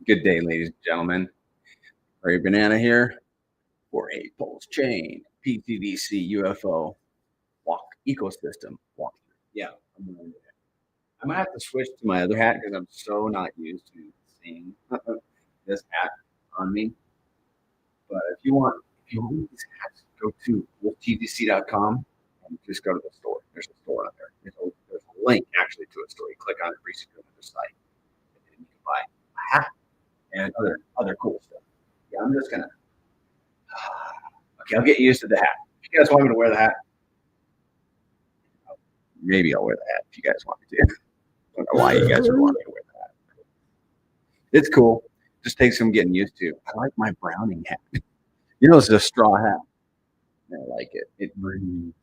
Good day, ladies and gentlemen. Ray Banana here for a PulseChain PTDC UFO walk ecosystem walkthrough. Yeah, I'm gonna have to switch to my other hat because I'm so not used to seeing this hat on me. But if you want these hats, go to pTGC.com and just go to the store. There's a store on there. There's a link actually to a store. You click on it, brings you to another site, and you can buy a hat and other cool stuff. Yeah, I'm just gonna. Okay, I'll get used to the hat. If you guys want me to wear the hat, maybe I'll wear the hat if you guys want me to. I don't know why you guys would want me to wear the hat. It's cool. Just takes some getting used to. I like my Browning hat. You know, it's a straw hat. I like it. It breathes.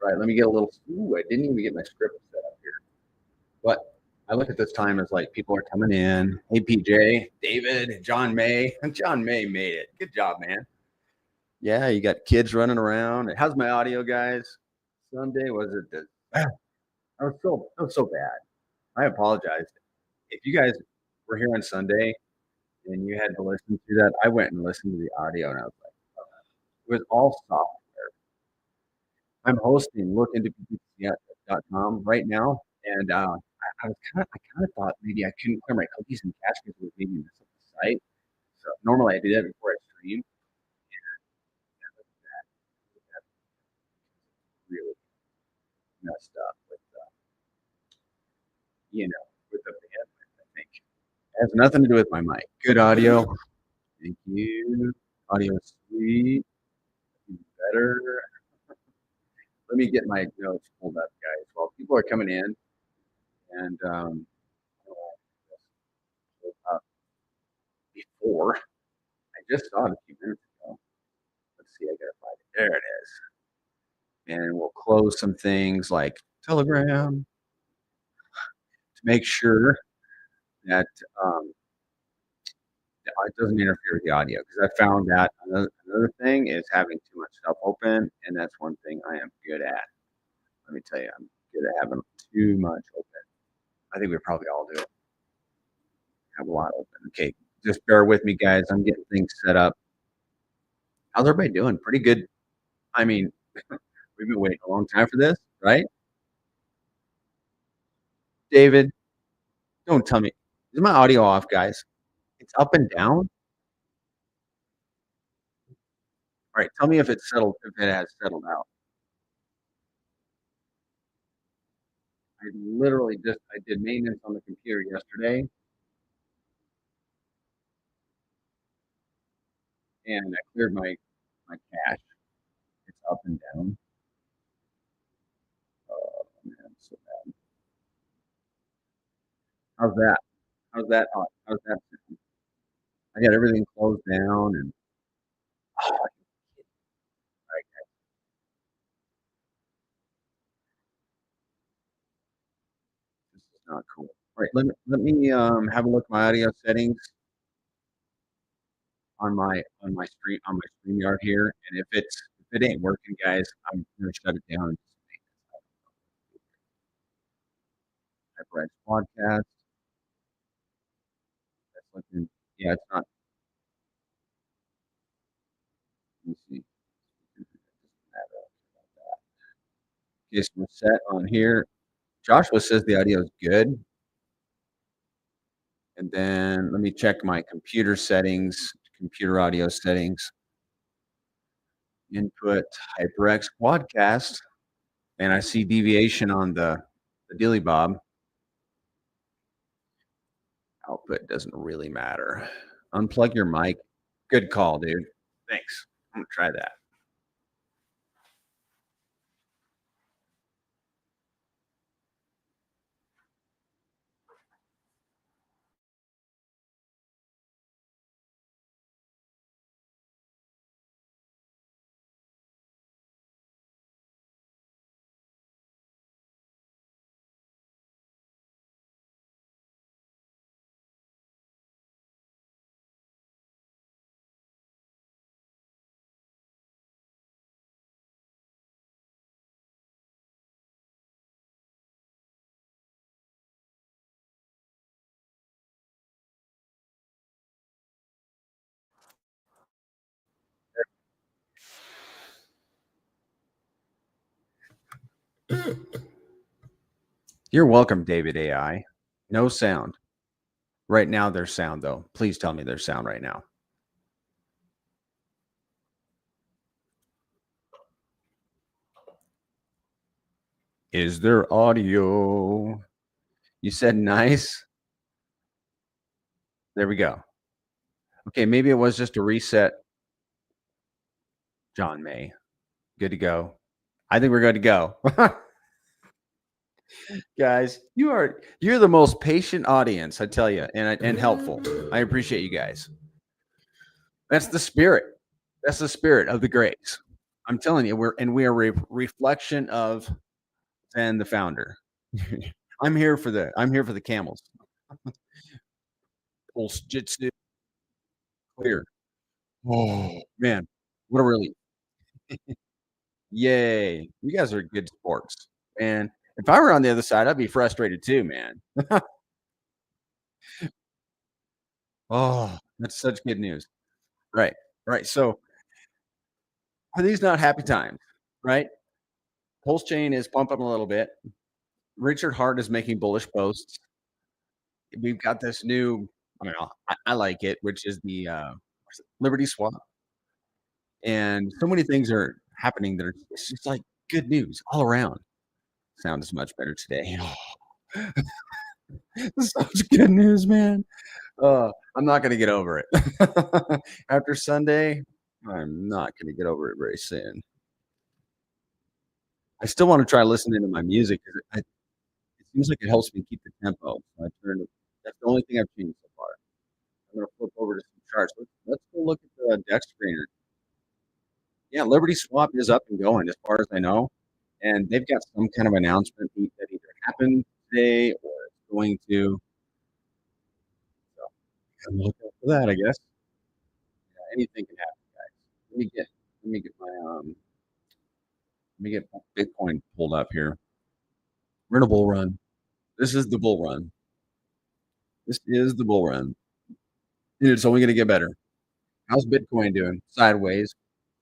Right, let me get a little. Ooh, I didn't even get my script set up here. But I look at this time as like people are coming in. Hey, PJ, David, John May. John May made it. Good job, man. Yeah, you got kids running around. How's my audio, guys? Sunday was it? That was so bad. I apologize. If you guys were here on Sunday and you had to listen to that, I went and listened to the audio and I was like, it was all software. I'm hosting Look into ptdc.com right now, and I kind of thought maybe I couldn't clear my cookies and cache because it was maybe mess up the site. So normally I do that before I stream. That really messed up with with the bandwidth. I think it has nothing to do with my mic. Good audio. Thank you. Audio is sweet. Better. Let me get my notes pulled up, guys. While people are coming in, and before I just saw it a few minutes ago. Let's see. I gotta find it. There it is. And we'll close some things like Telegram to make sure that it doesn't interfere with the audio, because I found that another thing is having too much stuff open, and that's one thing I am good at. Let me tell you, I'm good at having too much open. I think we probably all do. Have a lot open. Okay, just bear with me, guys. I'm getting things set up. How's everybody doing? Pretty good. I mean, we've been waiting a long time for this, right? David, don't tell me. Is my audio off, guys? It's up and down. All right, tell me if it's settled, if it has settled out. I did maintenance on the computer yesterday, and I cleared my cache. It's up and down. Oh man, so bad. How's that? How's that? How's that? I got everything closed down, and oh, all right, this is not cool. All right, let me have a look at my audio settings on my StreamYard here, and if it ain't working, guys, I'm gonna shut it down. HyperX podcast. That's looking. Yeah, it's not. Let me see. Okay, so we're set on here. Joshua says the audio is good. And then let me check my computer settings, computer audio settings, input HyperX Quadcast. And I see deviation on the Dilly Bob. Output doesn't really matter. Unplug your mic. Good call, dude. Thanks. I'm going to try that. You're welcome, David AI. No sound. Right now there's sound, though. Please tell me there's sound right now. Is there audio? You said nice. There we go. Okay, maybe it was just a reset. John May. Good to go. I think we're good to go. Guys, you're the most patient audience, I tell you, and helpful. I appreciate you guys. That's the spirit. That's the spirit of the greats. I'm telling you, we are a reflection of Zen, the founder. I'm here for the camels. Pulse jitsu clear. Oh man, what a relief! Yay! You guys are good sports, and if I were on the other side, I'd be frustrated too, man. Oh, that's such good news. Right, right. So are these not happy times? Right. PulseChain is pumping a little bit. Richard Hart is making bullish posts. We've got this new. I mean, I like it, which is the Liberty Swap, and so many things are happening that are it's just like good news all around. Sound is much better today. Such good news, man. I'm not gonna get over it. After Sunday, I'm not gonna get over it very soon. I still want to try listening to my music because it seems like it helps me keep the tempo. So I turned it, that's the only thing I've changed so far. I'm gonna flip over to some charts. Let's go look at the deck screener. Yeah, Liberty Swap is up and going as far as I know, and they've got some kind of announcement that either happened today or it's going to. So I'm looking for that, I guess. Yeah, anything can happen, guys. Let me get my let me get my Bitcoin pulled up here. We're in a bull run. This is the bull run. This is the bull run. And it's only going to get better. How's Bitcoin doing? Sideways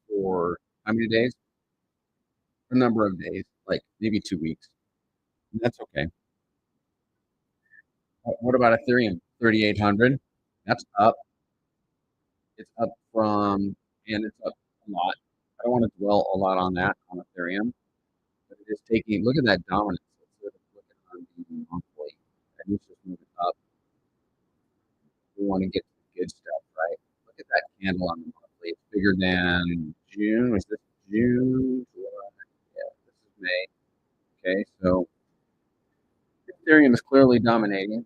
for how many days? A number of days, like maybe 2 weeks. That's okay. What about Ethereum? 3,800. That's up. It's up from, and it's up a lot. I don't want to dwell a lot on that on Ethereum, but it is taking. Look at that dominance. Let's look at on the monthly. And it's just moving up. We want to get to the good stuff, right? Look at that candle on the monthly. It's bigger than June. Was this June? July? Yeah, this is May. Okay, so Ethereum is clearly dominating.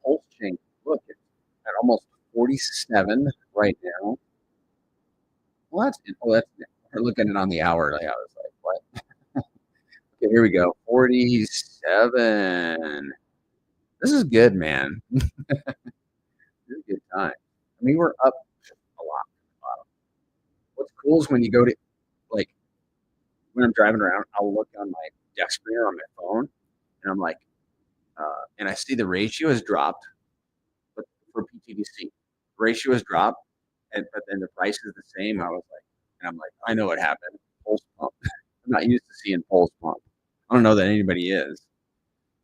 PulseChain, look, it's at almost 47 right now. Well, that's we're looking at it on the hour. Like, I was like, what? Okay, here we go. 47. This is good, man. This is a good time. I mean, we're up a lot. What's cool is when you go to, like, when I'm driving around, I'll look on my deck screener on my phone, and I'm like, and I see the ratio has dropped, but for PTDC, ratio has dropped, but then the price is the same. I was like, and I'm like, I know what happened. Pulse pump. I'm not used to seeing pulse pump. I don't know that anybody is.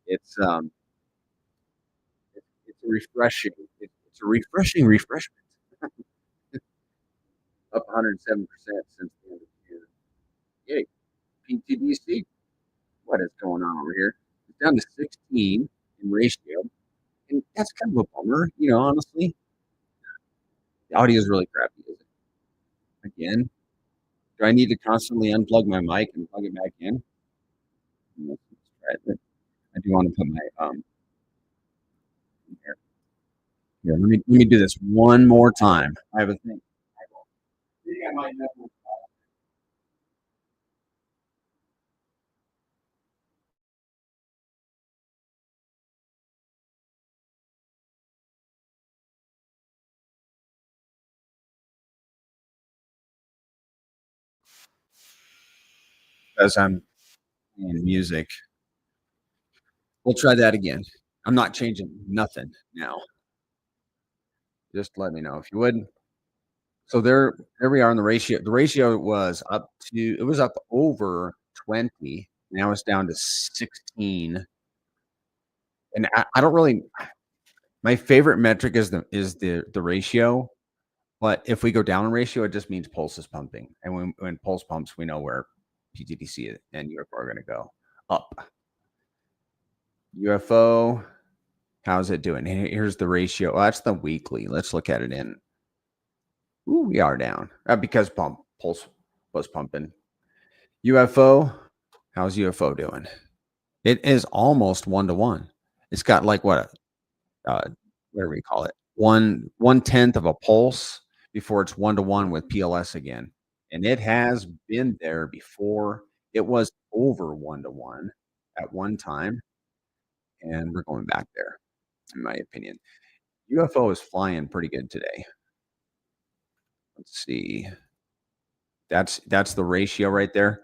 It's it's a refreshing. It's a refreshing refreshment. Up 107% since the end of June. Yay, PTDC. What is going on over here? It's down to 16 in ratio, and that's kind of a bummer. Honestly, the audio is really crappy. Is it? Again, do I need to constantly unplug my mic and plug it back in? Let's try it. I do want to put my here. Here, let me do this one more time. I have a thing. As I'm playing music. We'll try that again. I'm not changing nothing now. Just let me know if you would. So there we are on the ratio. The ratio was up over 20. Now it's down to 16. And I don't really, my favorite metric is the ratio. But if we go down in ratio, it just means Pulse is pumping. And when Pulse pumps, we know where PTDC and UFO are going to go up. UFO, how's it doing? Here's the ratio. Well, that's the weekly. Let's look at it in. Ooh, we are down because Pulse was pumping. UFO, how's UFO doing? It is almost 1-to-1. It's got like what do we call it? 1/10 of a pulse before it's 1-to-1 with PLS again. And it has been there before. It was over 1-to-1 at one time, and we're going back there, in my opinion. UFO is flying pretty good today. Let's see. That's the ratio right there.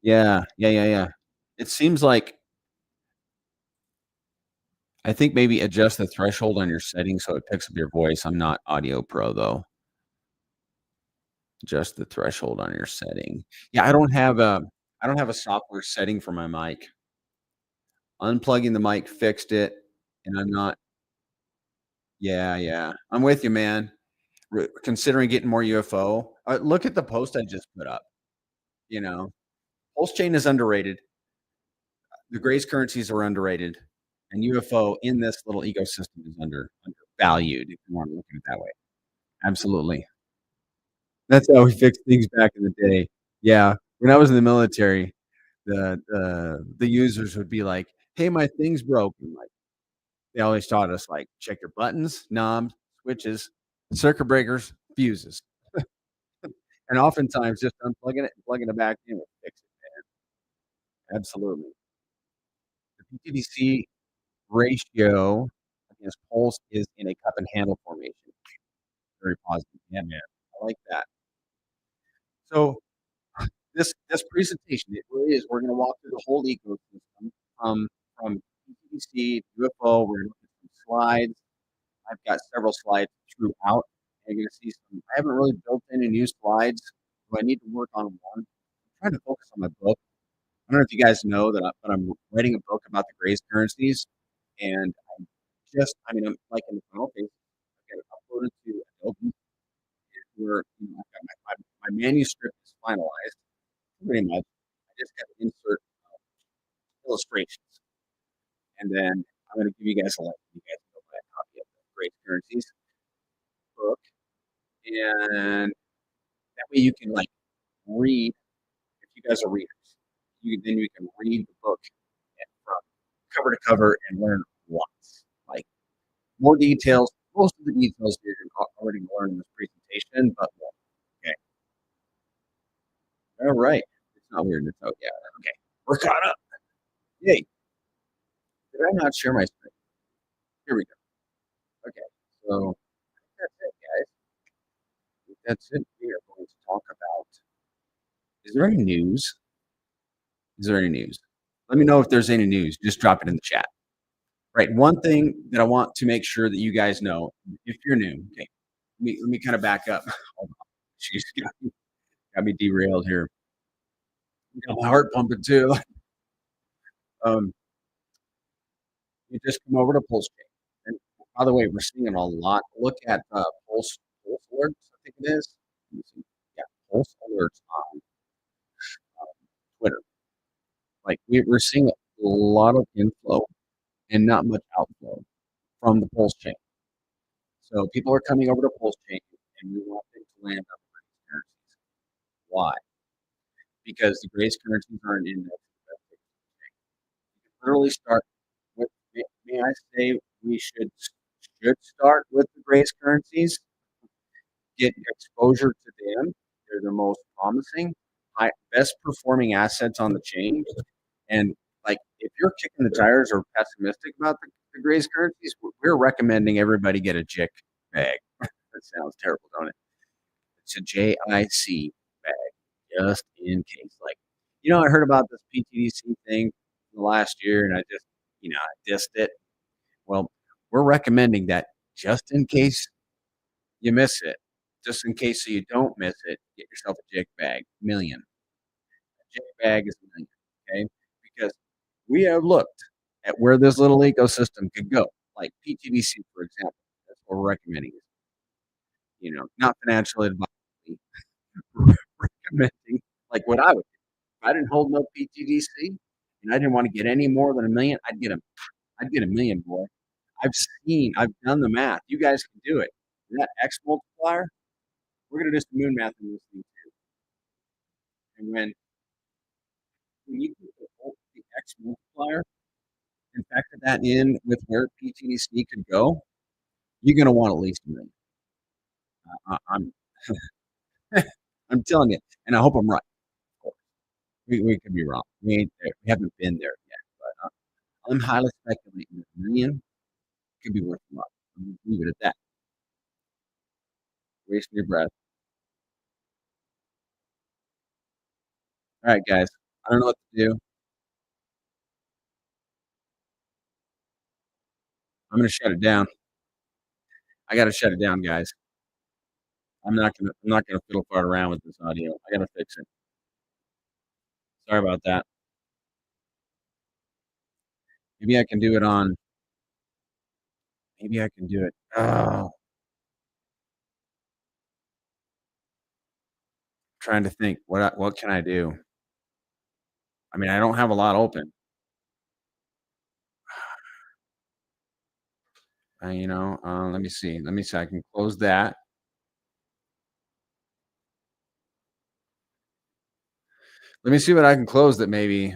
Yeah. It seems like I think maybe adjust the threshold on your settings so it picks up your voice. I'm not audio pro though. Adjust the threshold on your setting. Yeah, I don't have a software setting for my mic. Unplugging the mic fixed it, and I'm not. Yeah. I'm with you, man. Considering getting more UFO. Look at the post I just put up. You know, PulseChain is underrated. The Grace currencies are underrated, and UFO in this little ecosystem is undervalued. If you want to look at it that way, absolutely. That's how we fixed things back in the day. Yeah, when I was in the military, the users would be like, "Hey, my thing's broken." Like they always taught us, like, check your buttons, knobs, switches, circuit breakers, fuses, and oftentimes just unplugging it and plugging it back in will fix it. Absolutely. The PTDC ratio against pulse is in a cup and handle formation. Very positive. Yeah, man. I like that. So this presentation, it really is. We're going to walk through the whole ecosystem from PTDC, UFO. We're going to look at some slides. I've got several slides throughout. And you're going to see some. I haven't really built any new slides, so I need to work on one. I'm trying to focus on my book. I don't know if you guys know that, but I'm writing a book about the Grace currencies, and I'm like in the final phase. I've got it uploaded to Adobe, where I've got my manuscript is finalized pretty much. I just got to insert illustrations, and then I'm going to give you guys a link. You guys can go buy a copy of the Grace currencies book, and that way you can like read. If you guys are readers, you can read the book from cover to cover and learn lots. Like more details. Most of the details you're already learned in this presentation, but okay. All right. It's not weird. It's yeah. Okay. We're caught up. Yay. Did I not share my screen? Here we go. Okay. So that's it, guys. That's it. We are going to talk about. Is there any news? Is there any news? Let me know if there's any news. Just drop it in the chat. Right. One thing that I want to make sure that you guys know, if you're new, okay, let me kind of back up. Hold on. She's got me derailed here. Got my heart pumping too. Um, you just come over to PulseChain. And by the way, we're seeing it a lot. Look at Pulse alerts. I think it is. Let me see. Yeah, Pulse alerts on Twitter. Like we're seeing a lot of inflow and not much outflow from the PulseChain. So people are coming over to PulseChain, and we want them to land on the Grace currencies. Why? Because the Grace currencies are an index. You can literally start with. May I say we should start with the Grace currencies, get exposure to them. They're the most promising, best performing assets on the chain. And like, if you're kicking the tires or pessimistic about the Grace currencies, we're recommending everybody get a JIC bag. That sounds terrible, don't it? It's a JIC bag, just in case. Like, I heard about this PTDC thing last year, and I just, I dissed it. Well, we're recommending that just in case you miss it, just in case so you don't miss it, get yourself a jig bag, million. A jig bag is a million, okay? Because we have looked at where this little ecosystem could go, like PTDC, for example. That's what we're recommending. Not financial advice, recommending like what I would do. If I didn't hold no PTDC and I didn't want to get any more than a million, I'd get a million, boy. I've done the math. You guys can do it. And that X multiplier, we're gonna do some moon math in this thing too. And when you put the X multiplier and factor that in with where PTDC could go, you're gonna want at least a million. I'm I'm telling you, and I hope I'm right. Of course. We could be wrong. We ain't there. We haven't been there yet. But I'm highly speculating that a million could be worth a lot. I'm gonna leave it at that. Waste your breath. All right, guys. I don't know what to do. I'm gonna shut it down. I gotta shut it down, guys. I'm not gonna fiddle fart around with this audio. I gotta fix it. Sorry about that. Maybe I can do it on maybe I can do it. Oh, trying to think. What can I do? I mean, I don't have a lot open. Let me see. Let me see. I can close that. Let me see what I can close that maybe.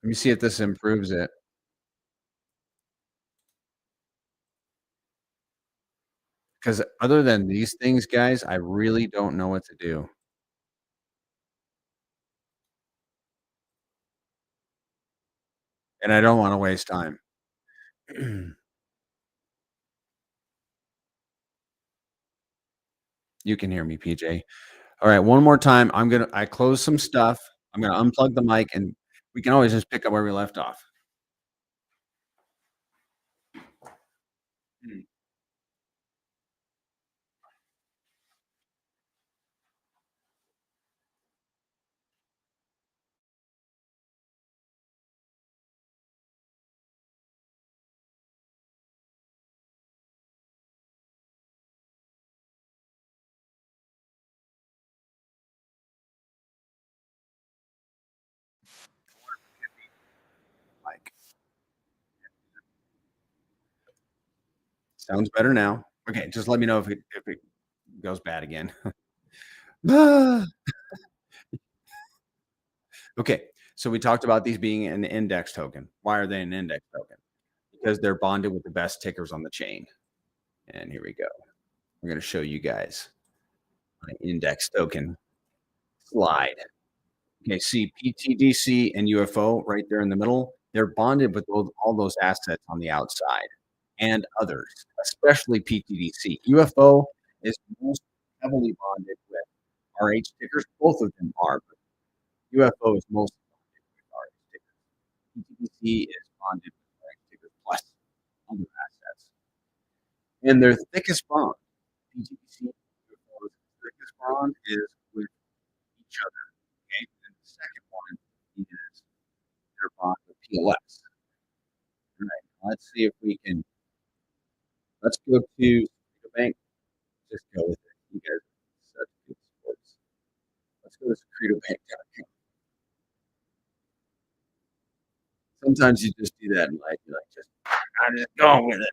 Let me see if this improves it. Because other than these things, guys, I really don't know what to do. And I don't want to waste time. You can hear me, PJ. All right, one more time. I close some stuff. I'm gonna unplug the mic and we can always just pick up where we left off. Hmm. Mic. Sounds better now. Okay, just let me know if it goes bad again. Ah. Okay, so we talked about these being an index token. Why are they an index token? Because they're bonded with the best tickers on the chain. And here we go. We're going to show you guys my index token slide. Okay, see PTDC and UFO right there in the middle. They're bonded with all those assets on the outside and others, especially PTDC. UFO is most heavily bonded with RH tickers. Both of them are, but UFO is most bonded with RH tickers. PTDC is bonded with RH tickers plus other assets. And their thickest bond, PTDC and UFO's thickest bond is with each other. Okay, and the second one is their bond with PLS. All right, let's see if we can. Let's go to the bank. Just go with it. You guys are such good sports. Let's go to secretobank.com. Sometimes you just do that in life. You're like, I'm just going with it.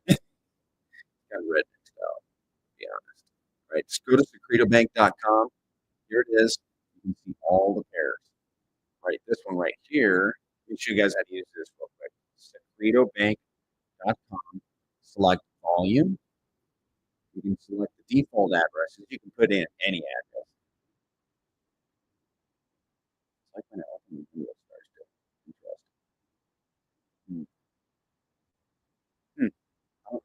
Kind of redneck style, to be honest. All right, just go to secretobank.com. Here it is. You can see all the pairs. Right, this one right here. Let me show you guys how to use this real quick. Secretobank.com. Select volume. You can select the default addresses. You can put in any address. It's like when I open the window starts to interesting. Hmm. Hmm.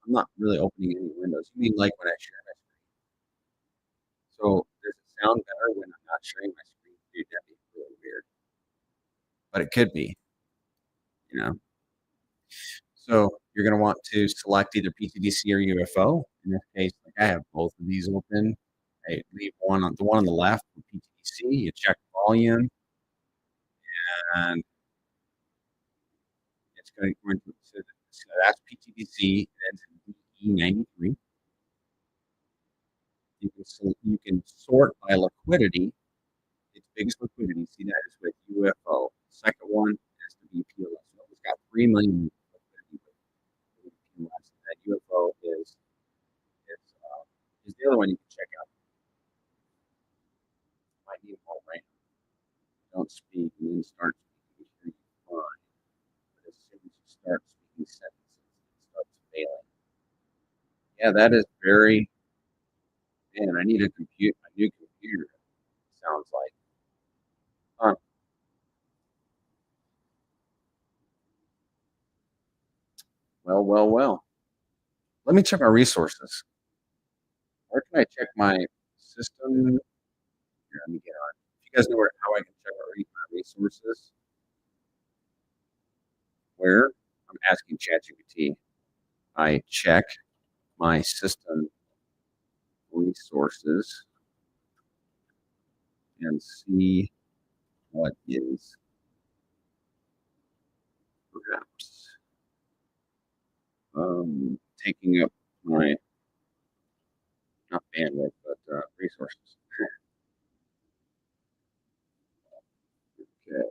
I'm not really opening any windows. You mean like when I share my screen? So does it sound better when I'm not sharing my screen? Dude, that'd be really weird. But it could be, you know. So You're going to want to select either PTDC or UFO. In this case, like I have both of these open. I leave the one on the left for PTDC. You check volume, and it's going to so that's PTDC. That's E93. You can sort by liquidity. Its biggest liquidity. See that is with UFO. Second one has to be PLS. So it's got 3 million liquidity with PLS. That UFO is the other one you can check out. Might need more RAM. Don't speak and then start speaking. Sure you're fine. But as soon as you start speaking sentences, it starts failing. Yeah, that is very. Man, I need a new computer. Sounds like. Huh. Well. Let me check my resources. Where can I check my system? Here, let me get on. If you guys know how I can check my resources, where I'm asking ChatGPT, I check my system resources and see what is perhaps taking up my not bandwidth but resources. Okay,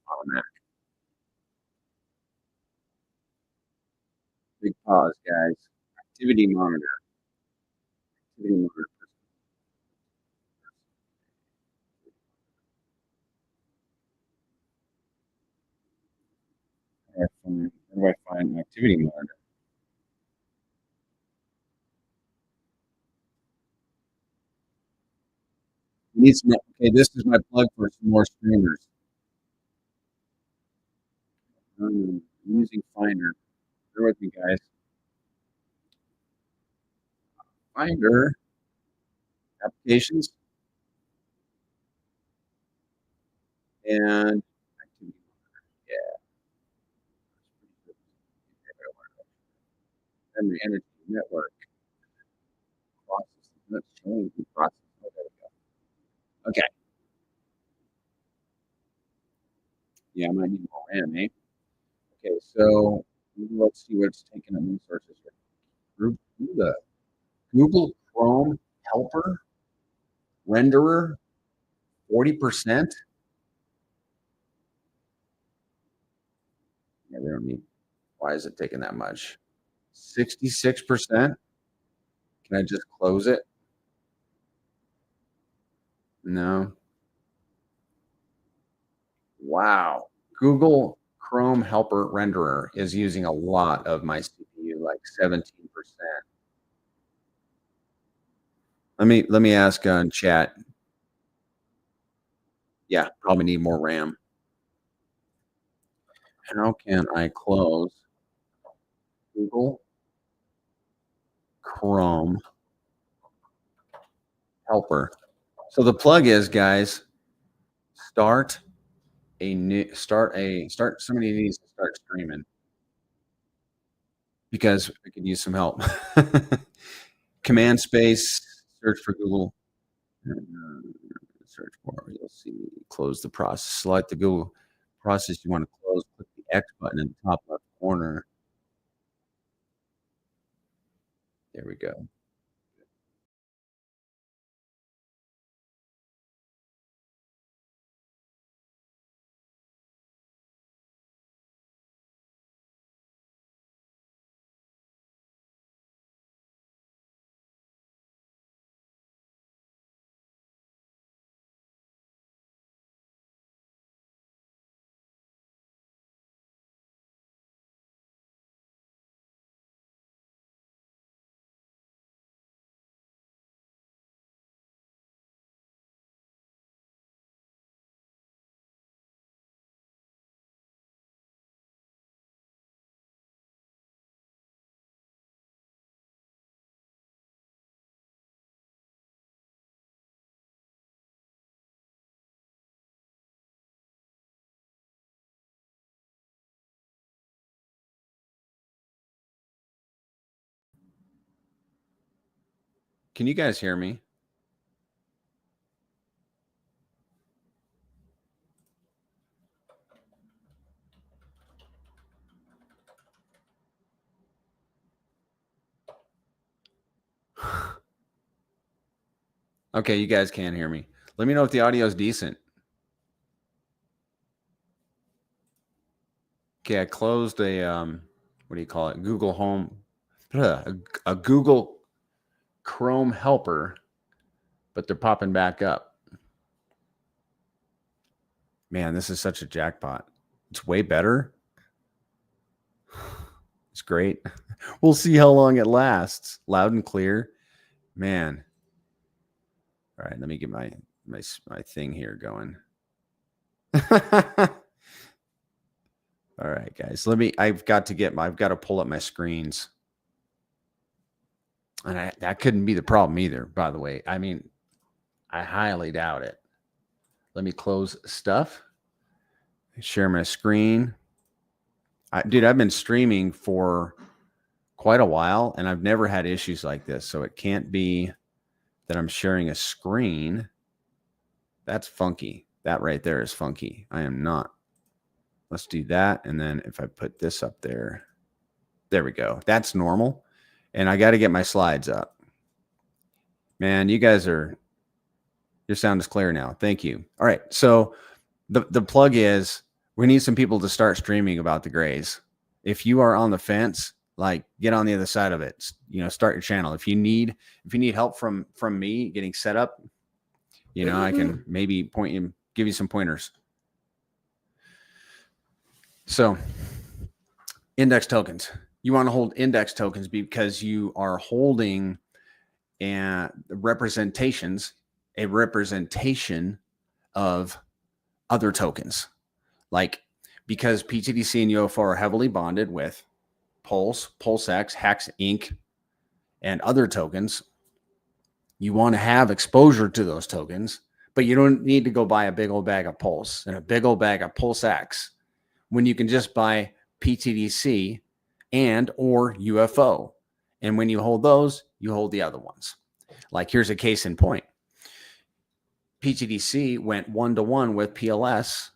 on that. Big pause, guys. Activity monitor. Activity monitor. Where do I find an activity monitor? Okay, this is my plug for some more streamers. I'm using Finder. Bear with me, guys. Finder applications and activity. Yeah. Memory, energy, network, process. Let's change the process. Oh, there we go. Okay. Yeah, I might need more RAM, eh? Okay, so let's see what's taking up resources here. The Google Chrome helper renderer, 40%. Yeah, they don't need. Why is it taking that much? 66%. Can I just close it? No. Wow. Google Chrome helper renderer is using a lot of my CPU, like 17%. Let me ask on chat. Yeah, probably need more RAM. How can I close Google Chrome helper? So the plug is, guys, start somebody needs to start streaming because I could use some help. Command space, search for Google. Search for, you'll see, close the process. Select the Google process you want to close. Click the X button in the top left corner. There we go. Can you guys hear me? Okay, you guys can hear me. Let me know if the audio is decent. Okay, I closed a what do you call it? Google Home, a Google Chrome helper, but they're popping back up. Man, this is such a jackpot. It's way better. It's great. We'll see how long it lasts. Loud and clear. Man. All right, let me get my thing here going. All right, guys. I've got to pull up my screens. And that couldn't be the problem either, by the way. I mean, I highly doubt it. Let me close stuff. Share my screen. Dude, I've been streaming for quite a while, and I've never had issues like this. So it can't be that I'm sharing a screen. That's funky. That right there is funky. I am not. Let's do that. And then if I put this up there, there we go. That's normal. And I got to get my slides up. Man, you guys your sound is clear now. Thank you. All right. So the plug is we need some people to start streaming about the grays. If you are on the fence, like get on the other side of it, start your channel. If you need help from me getting set up, I can maybe give you some pointers. So index tokens, you want to hold index tokens because you are holding a representation of other tokens, like because PTDC and UFO are heavily bonded with Pulse, PulseX, Hex, Inc., and other tokens. You want to have exposure to those tokens, but you don't need to go buy a big old bag of Pulse and a big old bag of PulseX when you can just buy PTDC and or UFO. And when you hold those, you hold the other ones. Like here's a case in point. PTDC went 1-to-1 with PLS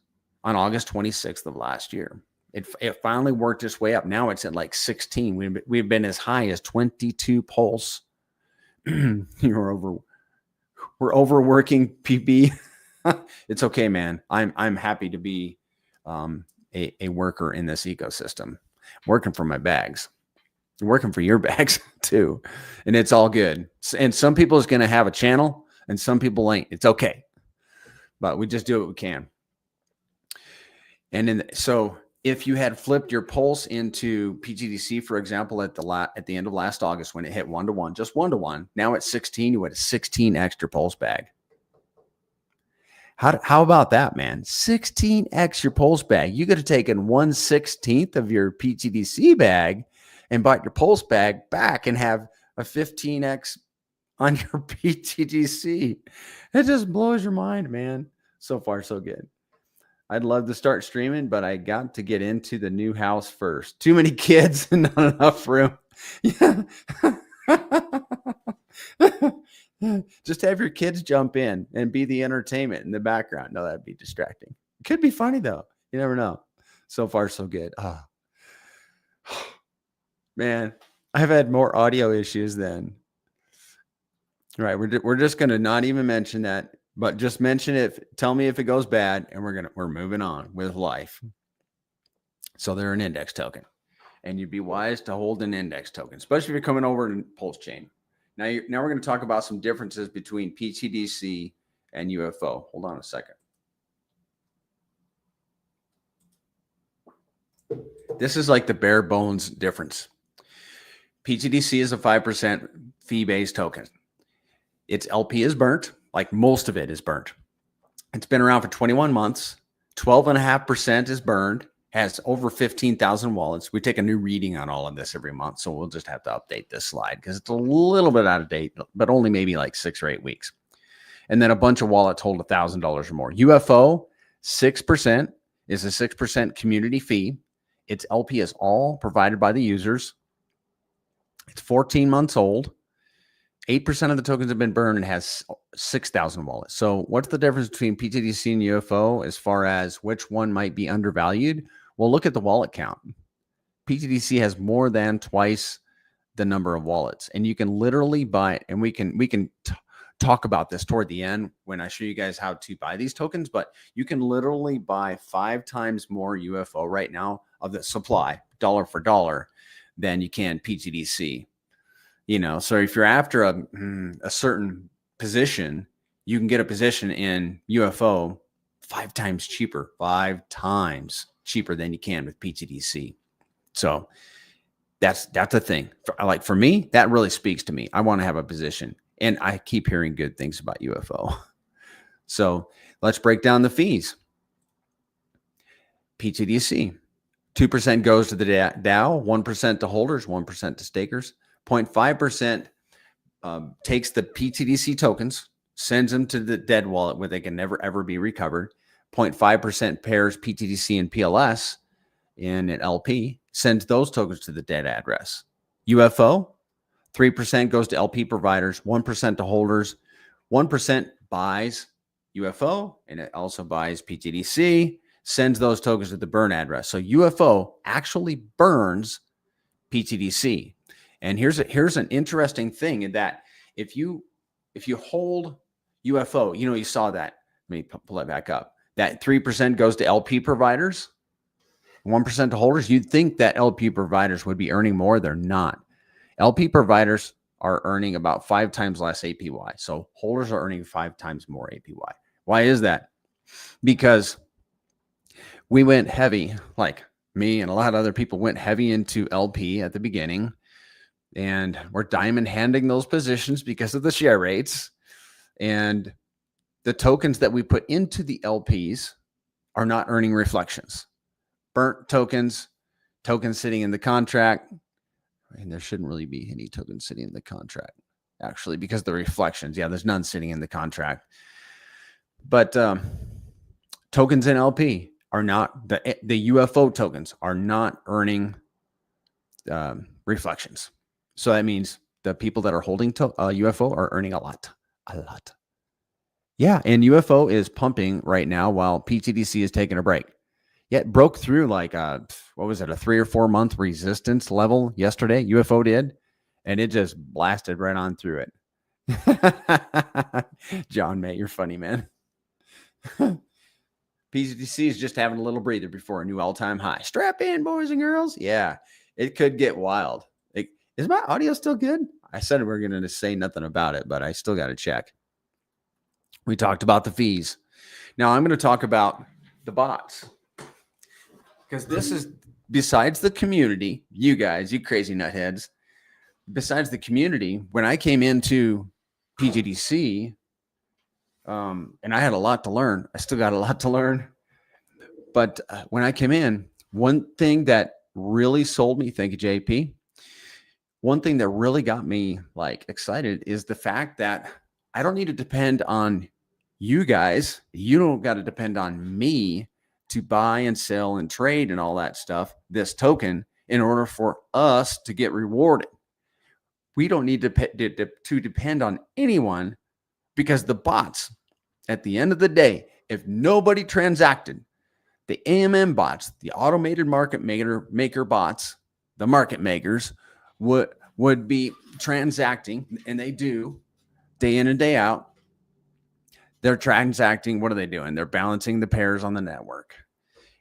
on August 26th of last year. It finally worked its way up. Now it's at like 16. We've been as high as 22 Pulse. We're overworking PB. It's okay, man. I'm happy to be a worker in this ecosystem, working for my bags, working for your bags too. And it's all good. And some people is going to have a channel and some people ain't. It's okay. But we just do what we can. And so if you had flipped your Pulse into PTDC, for example, at the end of last August, when it hit 1-to-1, just 1-to-1, now at 16, you had a 16 extra Pulse bag. How about that, man? 16x your Pulse bag. You could have taken 1/16 of your PTDC bag and bought your Pulse bag back and have a 15x on your PTDC. It just blows your mind, man. So far, so good. I'd love to start streaming, but I got to get into the new house first. Too many kids and not enough room. Yeah. Just have your kids jump in and be the entertainment in the background. No, that'd be distracting. It could be funny though. You never know. So far, so good. Man, I've had more audio issues than. All right, we're just gonna not even mention that, but just mention it. Tell me if it goes bad, and we're moving on with life. So they're an index token, and you'd be wise to hold an index token, especially if you're coming over in PulseChain. Now we're going to talk about some differences between PTDC and UFO. Hold on a second. This is like the bare bones difference. PTDC is a 5% fee-based token. Its LP is burnt, like most of it is burnt. It's been around for 21 months. 12.5% is burned, has over 15,000 wallets. We take a new reading on all of this every month, so we'll just have to update this slide because it's a little bit out of date, but only maybe like 6 or 8 weeks. And then a bunch of wallets hold $1,000 or more. UFO, 6% is a 6% community fee. Its LP is all provided by the users. It's 14 months old. 8% of the tokens have been burned and has 6,000 wallets. So what's the difference between PTDC and UFO as far as which one might be undervalued? Well, look at the wallet count. PTDC has more than twice the number of wallets, and you can literally buy it. And we can talk about this toward the end when I show you guys how to buy these tokens, but you can literally buy 5 times more UFO right now of the supply, dollar for dollar, than you can PTDC. You know, so if you're after a certain position, you can get a position in UFO 5 times cheaper than you can with PTDC. So that's a thing. For me, that really speaks to me. I want to have a position, and I keep hearing good things about UFO. So let's break down the fees. PTDC, 2% goes to the DAO, 1% to holders, 1% to stakers. 0.5% takes the PTDC tokens, sends them to the dead wallet where they can never, ever be recovered. 0.5% pairs PTDC and PLS in an LP, sends those tokens to the dead address. UFO, 3% goes to LP providers, 1% to holders, 1% buys UFO, and it also buys PTDC, sends those tokens to the burn address. So UFO actually burns PTDC. And here's an interesting thing in that if you hold UFO, you know, you saw that. Let me pull it back up. That 3% goes to LP providers, 1% to holders. You'd think that LP providers would be earning more. They're not. LP providers are earning about 5 times less APY. So holders are earning 5 times more APY. Why is that? Because we went heavy, like me and a lot of other people went heavy into LP at the beginning. And we're diamond handing those positions because of the share rates. And the tokens that we put into the LPs are not earning reflections. Burnt tokens sitting in the contract. And there shouldn't really be any tokens sitting in the contract, actually, because the reflections. Yeah, there's none sitting in the contract. But tokens in LP are not, the UFO tokens are not earning reflections. So that means the people that are holding UFO are earning a lot. Yeah, and UFO is pumping right now while PTDC is taking a break. Yeah, it broke through like what was it, a 3 or 4 month resistance level yesterday. UFO did, and it just blasted right on through it. John May, you're funny, man. PTDC is just having a little breather before a new all-time high. Strap in, boys and girls. Yeah, it could get wild. Is my audio still good? I said we were going to say nothing about it, but I still got to check. We talked about the fees. Now I'm going to talk about the bots. Because this is, besides the community, you guys, you crazy nutheads, besides the community, when I came into PTDC, and I had a lot to learn. I still got a lot to learn. But when I came in, one thing that really sold me, thank you, JP, one thing that really got me like excited is the fact that I don't need to depend on you guys. You don't got to depend on me to buy and sell and trade and all that stuff, this token, in order for us to get rewarded. We don't need to depend on anyone, because the bots, at the end of the day, if nobody transacted, the AMM bots, the automated market maker bots, the market makers would be transacting, and they do day in and day out. They're transacting. What are they doing? They're balancing the pairs on the network.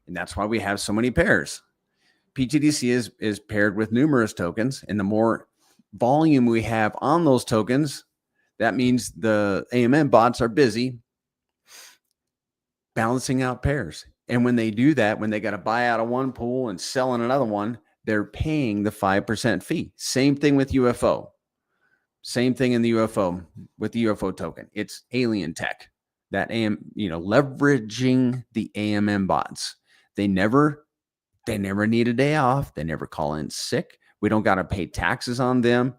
And that's why we have so many pairs. PTDC is paired with numerous tokens, and the more volume we have on those tokens, that means the AMM bots are busy balancing out pairs. And when they do that, when they got to buy out of one pool and sell in another one, they're paying the 5% fee. Same thing with UFO. Same thing in the UFO with the UFO token. It's alien tech that leveraging the AMM bots. They never need a day off. They never call in sick. We don't got to pay taxes on them.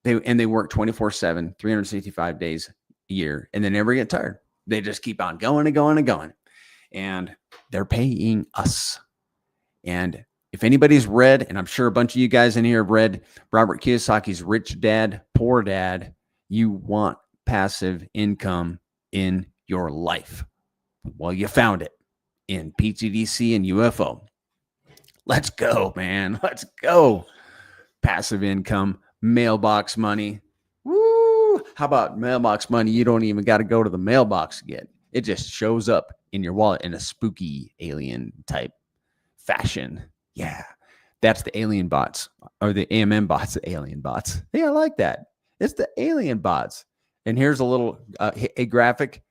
They work 24/7, 365 days a year, and they never get tired. They just keep on going and going and going. And they're paying us. And if anybody's read, and I'm sure a bunch of you guys in here have read Robert Kiyosaki's Rich Dad, Poor Dad You want passive income in your life. Well, you found it in PTDC and UFO. Let's go, man. Let's go. Passive income, mailbox money. Woo! How about mailbox money? You don't even got to go to the mailbox again. It just shows up in your wallet in a spooky alien type fashion. Yeah. That's the alien bots, or the AMM bots, the alien bots. Yeah, I like that. It's the alien bots. And here's a little a graphic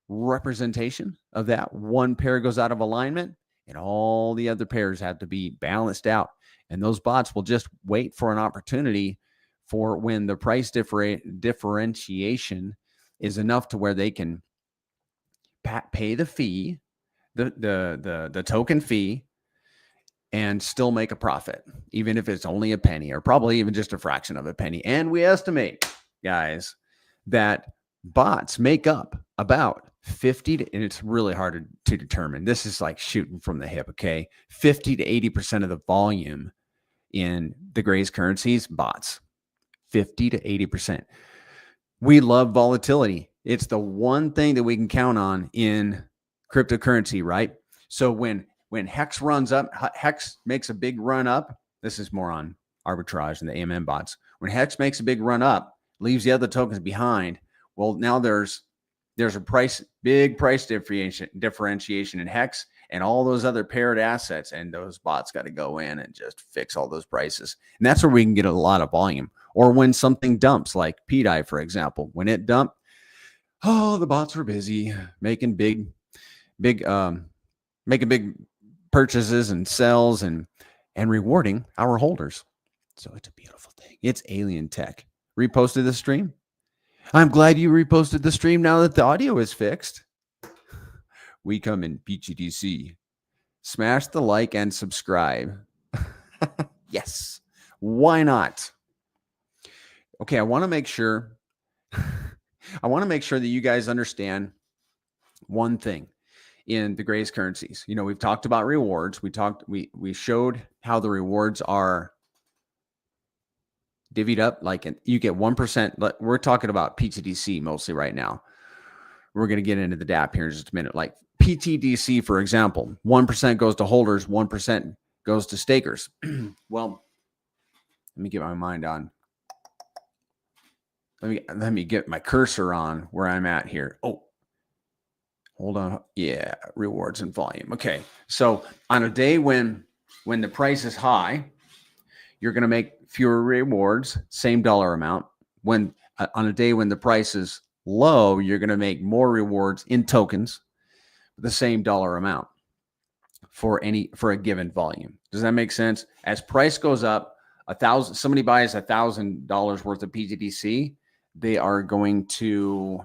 representation of that. One pair goes out of alignment and all the other pairs have to be balanced out. And those bots will just wait for an opportunity for when the price differentiation is enough to where they can pay the fee, the token fee, and still make a profit, even if it's only a penny or probably even just a fraction of a penny. And we estimate, guys, that bots make up about 50 to, and it's really hard to determine. This is like shooting from the hip, okay? 50 to 80% of the volume in the Gray's currencies, bots. 50 to 80%. We love volatility. It's the one thing that we can count on in cryptocurrency, right? So when Hex runs up, Hex makes a big run up. This is more on arbitrage and the AMM bots. When Hex makes a big run up, leaves the other tokens behind. Well, now there's a big price differentiation in Hex and all those other paired assets, and those bots got to go in and just fix all those prices. And that's where we can get a lot of volume. Or when something dumps, like PDI, for example, when it dumped, the bots were busy making big purchases and sells and rewarding our holders. So it's a beautiful thing. It's alien tech. Reposted the stream. I'm glad you reposted the stream now that the audio is fixed. We come in pTGC. Smash the like and subscribe. Yes. Why not? Okay, I want to make sure that you guys understand one thing in the Gray's currencies. You know, we've talked about rewards. We showed how the rewards are divvied up. Like you get 1%. We're talking about PTDC mostly right now. We're going to get into the DApp here in just a minute. Like PTDC, for example, 1% goes to holders, 1% goes to stakers. Well, let me get my mind on. Let me get my cursor on where I'm at here. Oh, hold on. Yeah, rewards and volume. Okay, so on a day when the price is high, you're going to make fewer rewards, same dollar amount. When on a day when the price is low, you're going to make more rewards in tokens, the same dollar amount for a given volume. Does that make sense? As price goes up, somebody buys $1,000 worth of PTDC, they are going to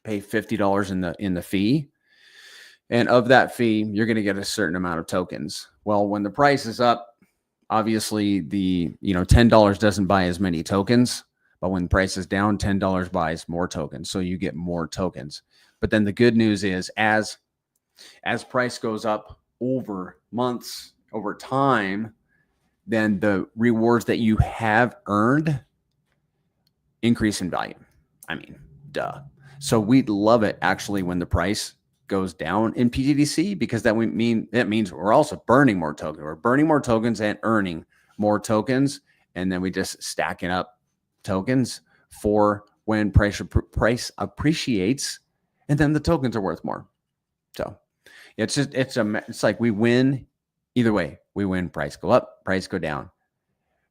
pay $50 in the fee. And of that fee, you're going to get a certain amount of tokens. Well, when the price is up, obviously $10 doesn't buy as many tokens, but when the price is down, $10 buys more tokens. So you get more tokens. But then the good news is as price goes up over months, over time, then the rewards that you have earned increase in value. I mean, duh. So we'd love it actually when the price goes down in PTDC, because that means we're also burning more tokens. We're burning more tokens and earning more tokens, and then we just stacking up tokens for when price appreciates, and then the tokens are worth more. So it's like we win either way. We win. Price go up, price go down.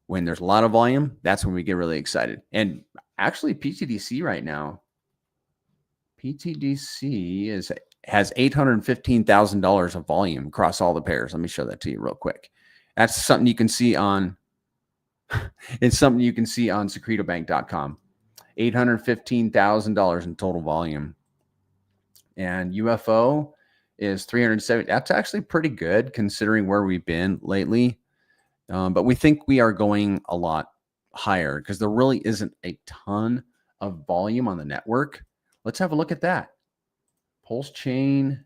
When there's a lot of volume, that's when we get really excited. And actually, PTDC right now, PTDC has $815,000 of volume across all the pairs. Let me show that to you real quick. That's something you can see on. It's something you can see on secretobank.com. $815,000 in total volume, and UFO is 370. That's actually pretty good considering where we've been lately. But we think we are going a lot higher because there really isn't a ton of volume on the network. Let's have a look at that. PulseChain.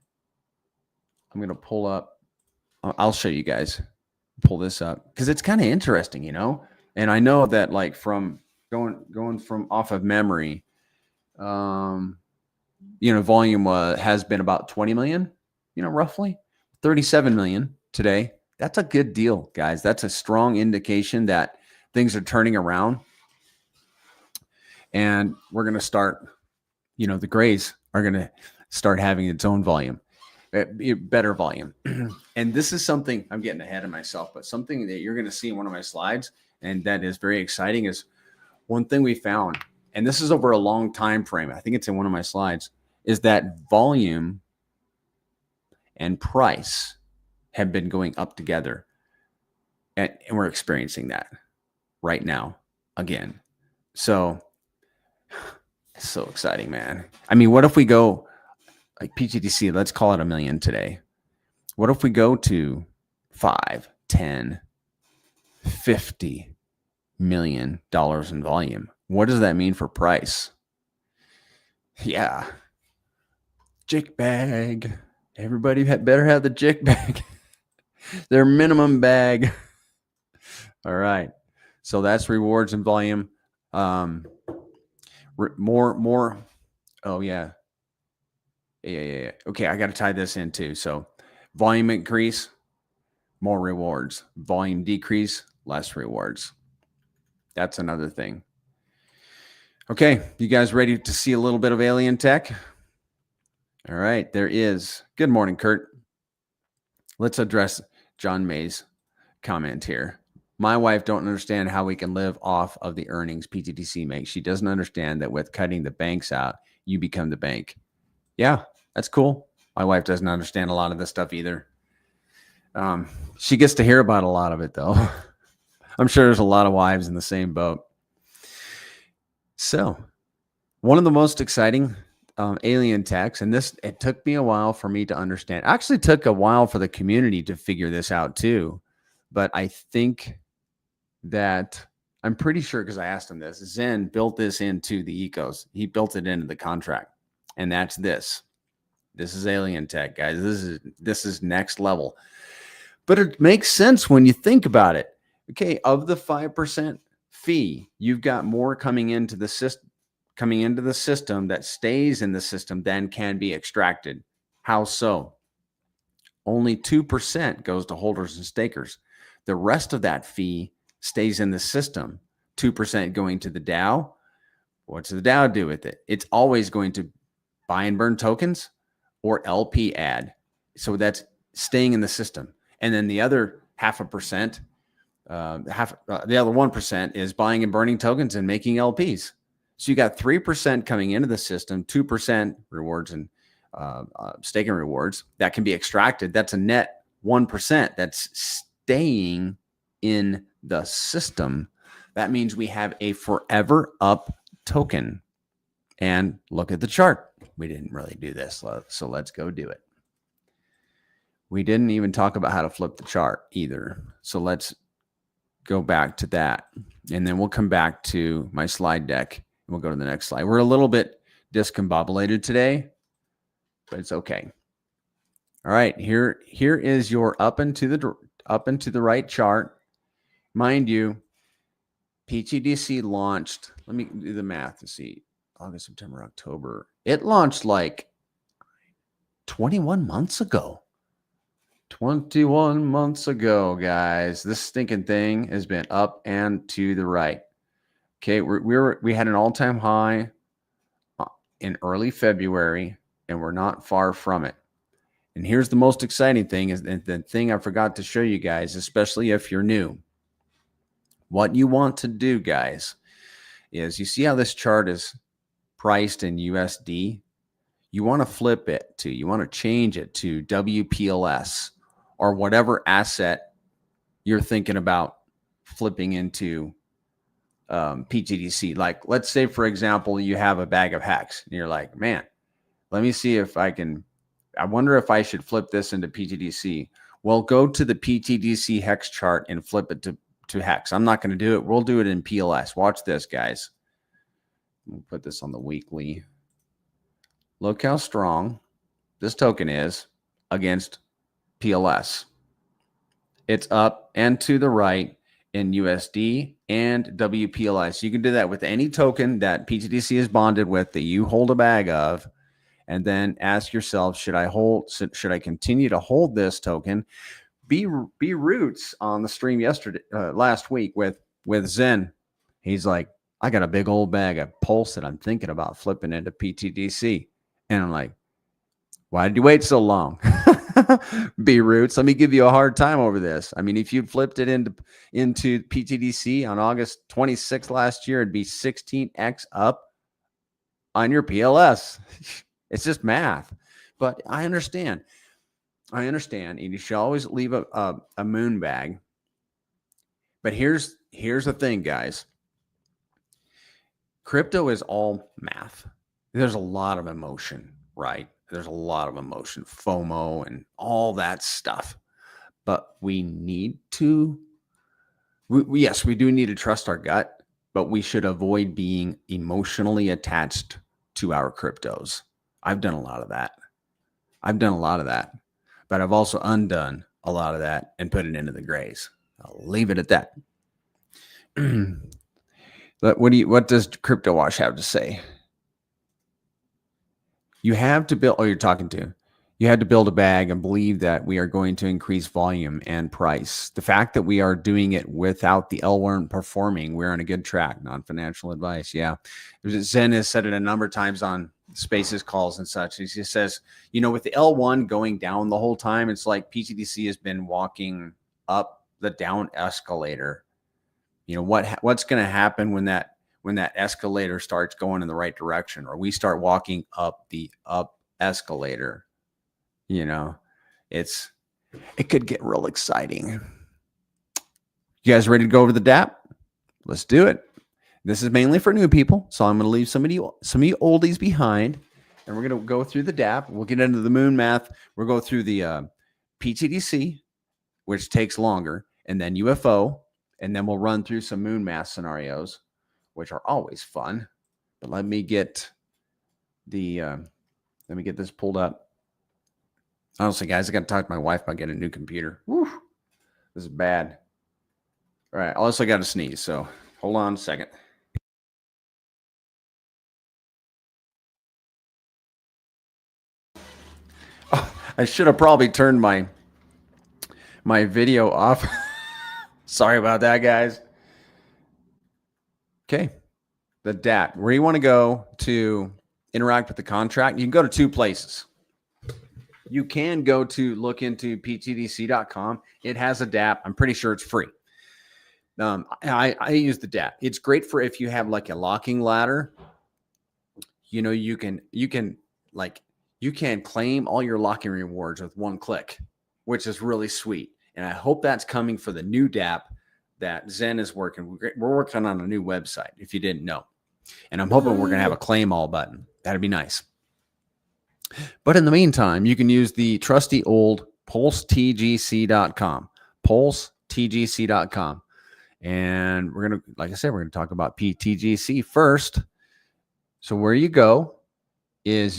I'm going to pull up. I'll show you guys. Pull this up because it's kind of interesting, And I know that like from going from off of memory, volume has been about 20 million, roughly 37 million today. That's a good deal, guys. That's a strong indication that things are turning around. And we're going to start, the grays are going to start having its own volume, better volume. And this is something, I'm getting ahead of myself, but something that you're going to see in one of my slides, and that is very exciting, is one thing we found, and this is over a long time frame, I think it's in one of my slides, is that volume and price have been going up together. And we're experiencing that right now again. So exciting, man. I mean, what if we go like PTDC, let's call it 1 million today. What if we go to 5, 10, 50 million dollars in volume? What does that mean for price? Yeah. Jig bag. Everybody better have the jig bag. Their minimum bag. All right. So that's rewards and volume. More. Oh, yeah. Yeah. Okay, I got to tie this in too. So volume increase, more rewards. Volume decrease, less rewards. That's another thing. Okay, you guys ready to see a little bit of alien tech? All right, there is. Good morning, Kurt. Let's address John May's comment here. My wife don't understand how we can live off of the earnings PTDC makes. She doesn't understand that with cutting the banks out, you become the bank. Yeah, that's cool. My wife doesn't understand a lot of this stuff either. She gets to hear about a lot of it, though. I'm sure there's a lot of wives in the same boat. So, one of the most exciting alien techs, and it took me a while for me to understand. Actually, took a while for the community to figure this out too. But I think that I'm pretty sure, because I asked him this, Zen built this into the ecos. He built it into the contract, and that's this. This is alien tech, guys. This is next level. But it makes sense when you think about it. Okay, of the 5% fee, you've got more coming into the system that stays in the system than can be extracted. How so? Only 2% goes to holders and stakers. The rest of that fee stays in the system. 2% going to the DAO. What's the DAO do with it? It's always going to buy and burn tokens or LP add. So that's staying in the system. And then the other 0.5%, the other 1% is buying and burning tokens and making LPs. So you got 3% coming into the system, 2% rewards and staking rewards that can be extracted. That's a net 1% that's staying in the system. That means we have a forever up token. And look at the chart. We didn't really do this, so let's go do it. We didn't even talk about how to flip the chart either. So let's go back to that. And then we'll come back to my slide deck. And we'll go to the next slide. We're a little bit discombobulated today, but it's okay. All right, here is your up and to the right chart. Mind you, PTDC launched, let me do the math to see, August, September, October. It launched like 21 months ago. 21 months ago, guys. This stinking thing has been up and to the right. Okay, we had an all-time high in early February, and we're not far from it. And here's the most exciting thing, is the thing I forgot to show you guys, especially if you're new. What you want to do, guys, is you see how this chart is priced in USD? You want to flip it to, you want to change it to WPLS or whatever asset you're thinking about flipping into PTDC. Like, let's say, for example, you have a bag of hex and you're like, man, let me see if I wonder if I should flip this into PTDC. Well, go to the PTDC hex chart and flip it to hex. I'm not going to do it. We'll do it in PLS. Watch this, guys. We'll put this on the weekly. Look how strong this token is against PLS. It's up and to the right. in USD and WPLI. So you can do that with any token that PTDC is bonded with that you hold a bag of, and then ask yourself, should I continue to hold this token? B Roots on the stream last week with Zen. He's like, I got a big old bag of Pulse that I'm thinking about flipping into PTDC. And I'm like, why did you wait so long? B Roots, let me give you a hard time over this. I mean, if you flipped it into PTDC on August 26th last year, it'd be 16x up on your PLS. It's just math. But I understand. And you should always leave a moon bag. But here's the thing, guys. Crypto is all math. There's a lot of emotion, right? There's a lot of emotion, FOMO and all that stuff. But we need to, yes, we do need to trust our gut, but we should avoid being emotionally attached to our cryptos. I've done a lot of that. But I've also undone a lot of that and put it into the grays. I'll leave it at that. But what does Crypto Wash have to say? You have to build, you had to build a bag and believe that we are going to increase volume and price. The fact that we are doing it without the L1 performing, we're on a good track. Non-financial advice. Yeah. Zen has said it a number of times on Spaces calls and such. He just says, with the L1 going down the whole time, it's like PTDC has been walking up the down escalator. What's going to happen when that escalator starts going in the right direction, or we start walking up the up escalator? It could get real exciting. You guys ready to go over the DApp? Let's do it. This is mainly for new people, so I'm going to leave some of you oldies behind, and we're going to go through the DApp. We'll get into the moon math. We'll go through the PTDC, which takes longer, and then UFO, and then we'll run through some moon math scenarios, which are always fun. But let me get this pulled up. Honestly, guys, I got to talk to my wife about getting a new computer. Woo, this is bad. All right, I also got to sneeze, so hold on a second. Oh, I should have probably turned my video off. Sorry about that, guys. Okay, the DApp. Where you want to go to interact with the contract, you can go to two places. You can go to look into ptdc.com. It has a DApp. I'm pretty sure it's free. I use the DApp. It's great for if you have like a locking ladder. You can claim all your locking rewards with one click, which is really sweet. And I hope that's coming for the new DApp that Zen is working. We're working on a new website, if you didn't know. And I'm hoping we're going to have a claim all button. That'd be nice. But in the meantime, you can use the trusty old PulseTGC.com. PulseTGC.com. And we're going to, like I said, we're going to talk about pTGC first. So where you go is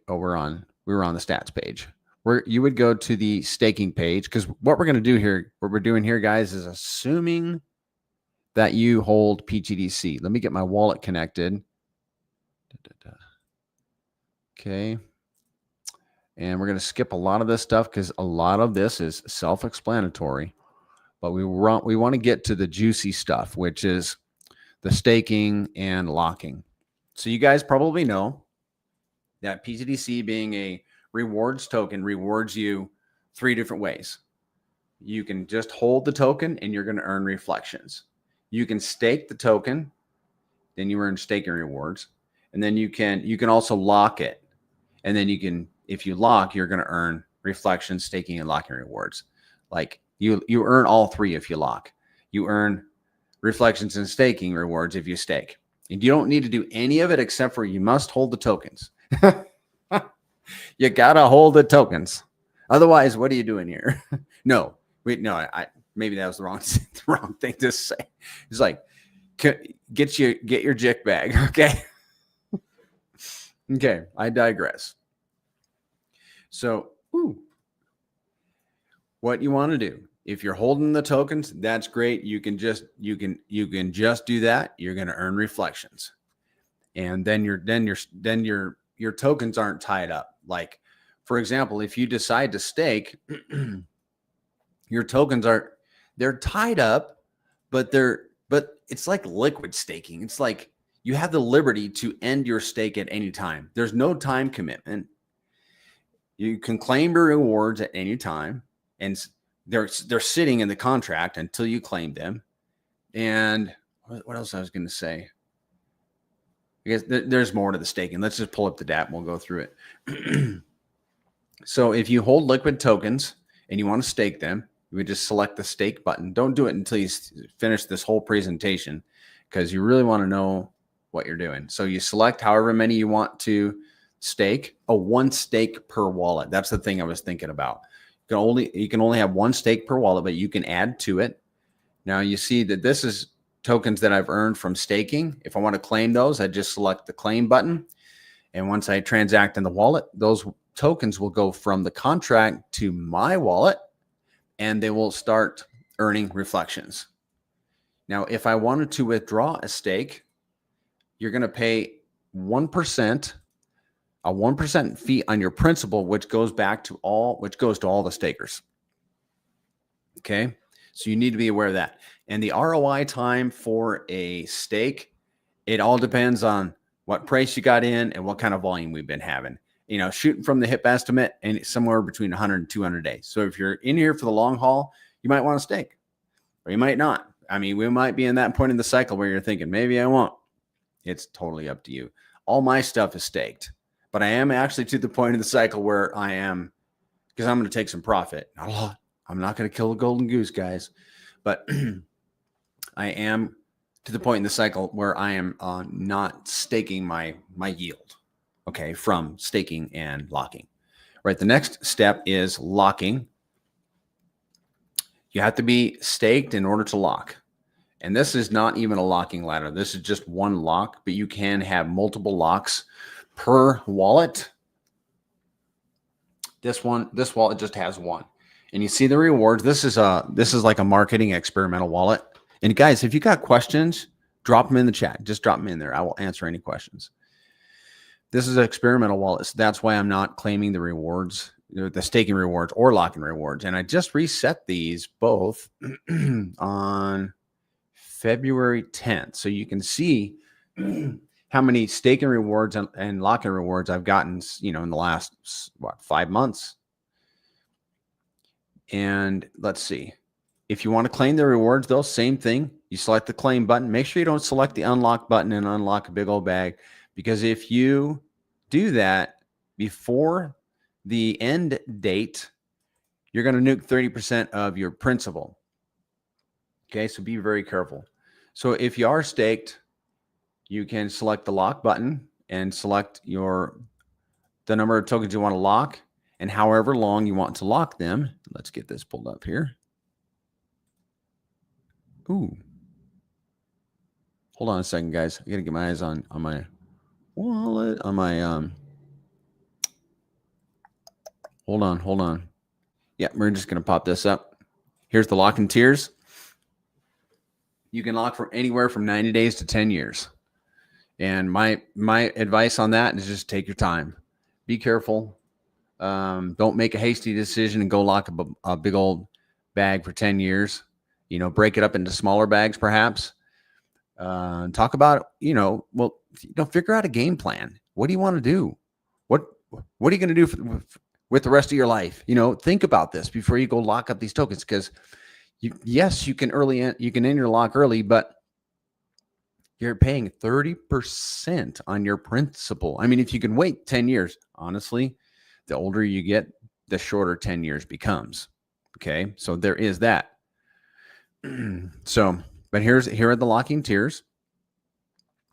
we're on the stats page. Where you would go to the staking page, because what we're doing here, guys, is assuming that you hold pTGC. Let me get my wallet connected. Okay. And we're going to skip a lot of this stuff because a lot of this is self-explanatory. But we want to get to the juicy stuff, which is the staking and locking. So you guys probably know that pTDC, being a rewards token, rewards you three different ways. You can just hold the token and you're going to earn reflections. You can stake the token, then you earn staking rewards. And then you can also lock it. And then if you lock, you're going to earn reflections, staking, and locking rewards. Like you earn all three if you lock. You earn reflections and staking rewards if you stake. And you don't need to do any of it except for you must hold the tokens. You got to hold the tokens. Otherwise, what are you doing here? Maybe that was the wrong thing to say. It's like, get your jick bag. Okay. Okay. I digress. So, what you want to do If you're holding the tokens, that's great. You can just do that. You're going to earn reflections. And then your tokens aren't tied up. Like, for example, if you decide to stake, your tokens they're tied up, but it's like liquid staking. It's like you have the liberty to end your stake at any time. There's no time commitment. You can claim your rewards at any time, and they're sitting in the contract until you claim them. And what else I was going to say? I guess there's more to the staking. Let's just pull up the DApp and we'll go through it. So if you hold liquid tokens and you want to stake them, you would just select the stake button. Don't do it until you finish this whole presentation, because you really want to know what you're doing. So you select however many you want to stake. One stake per wallet. That's the thing I was thinking about. You can only have one stake per wallet, but you can add to it. Now you see that this is tokens that I've earned from staking. If I want to claim those, I just select the claim button. And once I transact in the wallet, those tokens will go from the contract to my wallet, and they will start earning reflections. Now, if I wanted to withdraw a stake, you're going to pay 1%, a 1% fee on your principal, which goes to all the stakers. Okay. So you need to be aware of that. And the ROI time for a stake, it all depends on what price you got in and what kind of volume we've been having. Shooting from the hip estimate, and it's somewhere between 100 and 200 days. So if you're in here for the long haul, you might want to stake, or you might not. I mean, we might be in that point in the cycle where you're thinking, maybe I won't. It's totally up to you. All my stuff is staked, but I am actually to the point in the cycle where I am, because I'm going to take some profit. Not a lot. I'm not going to kill a golden goose, guys, but I am to the point in the cycle where I am not staking my yield, okay, from staking and locking. Right. The next step is locking. You have to be staked in order to lock. And this is not even a locking ladder. This is just one lock, but you can have multiple locks per wallet. This wallet just has one. And you see the rewards. This is like a marketing experimental wallet. And guys, if you got questions, drop them in the chat. Just drop them in there. I will answer any questions. This is an experimental wallet. So that's why I'm not claiming the rewards, the staking rewards or locking rewards. And I just reset these both on February 10th. So you can see how many staking rewards and locking rewards I've gotten, in the last, 5 months. And let's see. If you want to claim the rewards, though, same thing. You select the claim button. Make sure you don't select the unlock button and unlock a big old bag, because if you do that before the end date, you're going to nuke 30% of your principal. Okay, so be very careful. So if you are staked, you can select the lock button and select the number of tokens you want to lock and however long you want to lock them. Let's get this pulled up here. Ooh. Hold on a second, guys. I got to get my eyes on my wallet, on my, hold on. Yeah, we're just going to pop this up. Here's the lock and tiers. You can lock for anywhere from 90 days to 10 years. And my advice on that is just take your time. Be careful. Don't make a hasty decision and go lock a big old bag for 10 years. Break it up into smaller bags, perhaps. Talk about, figure out a game plan. What do you want to do? What are you going to do with the rest of your life? Think about this before you go lock up these tokens, because yes, you can end your lock early, but you're paying 30% on your principal. I mean, if you can wait 10 years, honestly, the older you get, the shorter 10 years becomes. Okay. So there is that. But here are the locking tiers.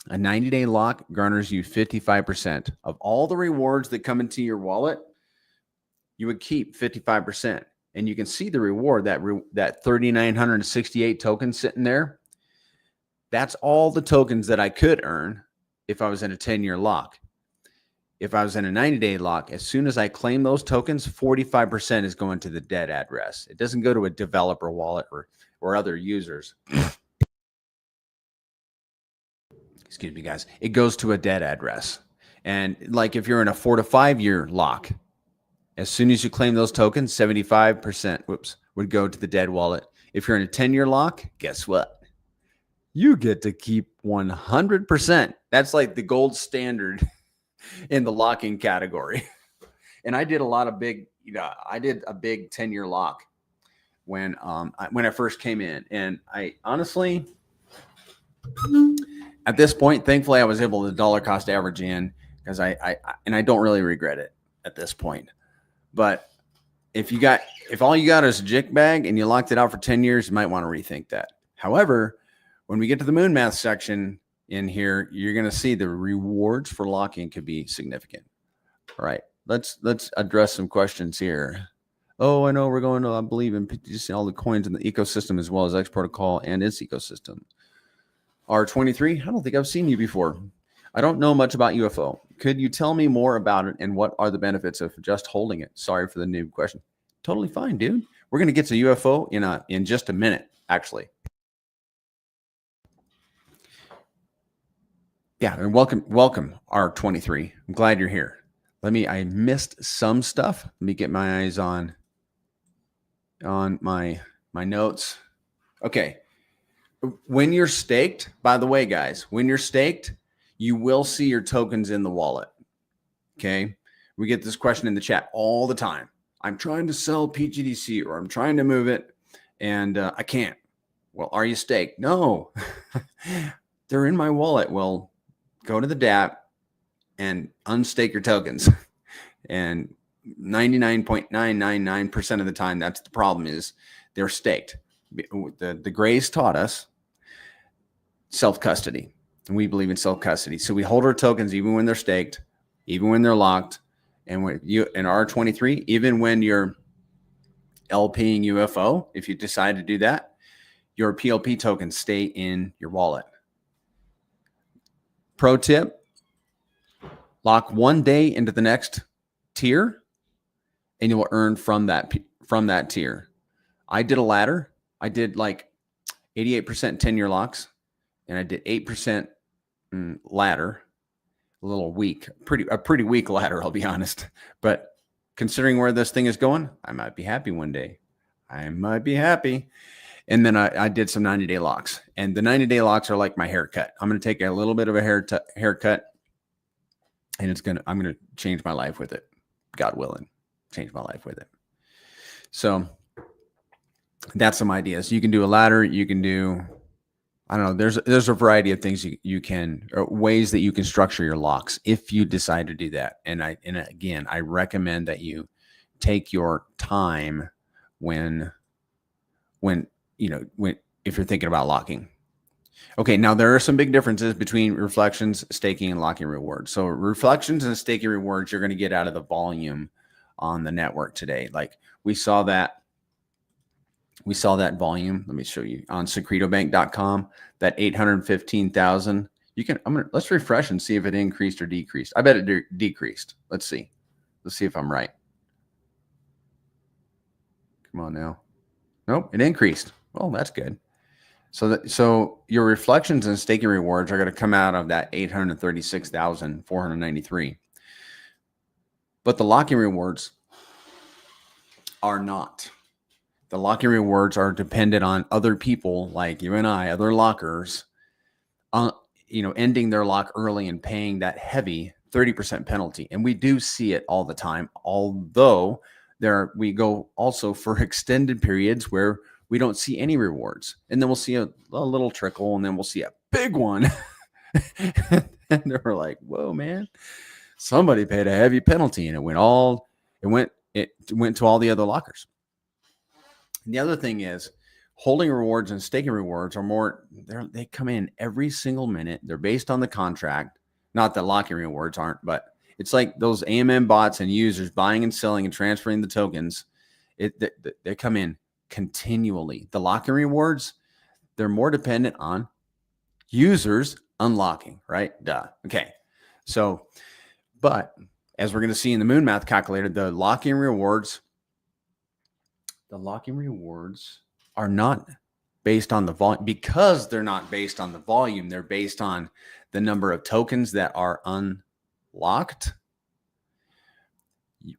A 90-day lock garners you 55% of all the rewards that come into your wallet. You would keep 55%, and you can see the reward, that 3,968 tokens sitting there. That's all the tokens that I could earn if I was in a 10-year lock. if I was in a 90-day lock, as soon as I claim those tokens, 45% is going to the dead address. It doesn't go to a developer wallet or other users. Excuse me, guys. It goes to a dead address. And like if you're in a 4 to 5 year lock, as soon as you claim those tokens, 75% would go to the dead wallet. If you're in a 10-year lock, guess what? You get to keep 100%. That's like the gold standard in the locking category. And I did a lot of big, I did a big 10-year lock when I first came in. And I honestly, at this point, thankfully, I was able to dollar cost average in because I don't really regret it at this point. But if all you got is a jick bag and you locked it out for 10 years, you might want to rethink that. However, when we get to the moon math section in here, you're going to see the rewards for locking could be significant. All right, let's address some questions here. Oh, I know we're going to, I believe in PTDC, all the coins in the ecosystem as well as X protocol and its ecosystem. R23, I don't think I've seen you before. I don't know much about UFO. Could you tell me more about it and what are the benefits of just holding it? Sorry for the noob question. Totally fine, dude. We're going to get to UFO in just a minute, actually. Yeah, and welcome, R23. I'm glad you're here. I missed some stuff. Let me get my eyes on my notes. Okay. When you're staked, by the way, guys, when you're staked, you will see your tokens in the wallet. Okay. We get this question in the chat all the time. I'm trying to sell pTGC or I'm trying to move it and I can't. Well, are you staked? No, they're in my wallet. Well, go to the DApp and unstake your tokens. And 99.999% of the time, that's the problem, is they're staked. The Grays taught us self-custody, and we believe in self-custody. So we hold our tokens even when they're staked, even when they're locked. And when you in R23, even when you're LPing UFO, if you decide to do that, your PLP tokens stay in your wallet. Pro tip, lock one day into the next tier and you will earn from that tier. I did a ladder. I did like 88% 10-year locks and I did 8% ladder. A little weak, a pretty weak ladder, I'll be honest. But considering where this thing is going, I might be happy one day. I might be happy. And then I did some 90-day locks. And the 90-day locks are like my haircut. I'm going to take a little bit of a haircut, and I'm going to change my life with it. God willing, change my life with it. So that's some ideas. You can do a ladder. You can do, I don't know. There's a variety of things you can, or ways that you can structure your locks if you decide to do that. And again, I recommend that you take your time when if you're thinking about locking. Okay, now there are some big differences between reflections, staking, and locking rewards. So reflections and staking rewards, you're going to get out of the volume on the network today. Like we saw that volume. Let me show you on secretobank.com, that 815,000. Let's refresh and see if it increased or decreased. I bet it decreased. Let's see if I'm right. Come on now. Nope, it increased. Well, that's good. So your reflections and staking rewards are going to come out of that 836,493. But the locking rewards are not. The locking rewards are dependent on other people like you and I, other lockers, ending their lock early and paying that heavy 30% penalty. And we do see it all the time, although we go also for extended periods where we don't see any rewards. And then we'll see a little trickle, and then we'll see a big one. And they're like, whoa, man, somebody paid a heavy penalty, and it went to all the other lockers. And the other thing is holding rewards and staking rewards are more, they come in every single minute. They're based on the contract. Not that locking rewards aren't, but it's like those AMM bots and users buying and selling and transferring the tokens. They come in continually. The locking rewards, they're more dependent on users unlocking, right? Duh. Okay. So, but as we're going to see in the moon math calculator, the locking rewards are not based on the volume. Because they're not based on the volume, they're based on the number of tokens that are unlocked.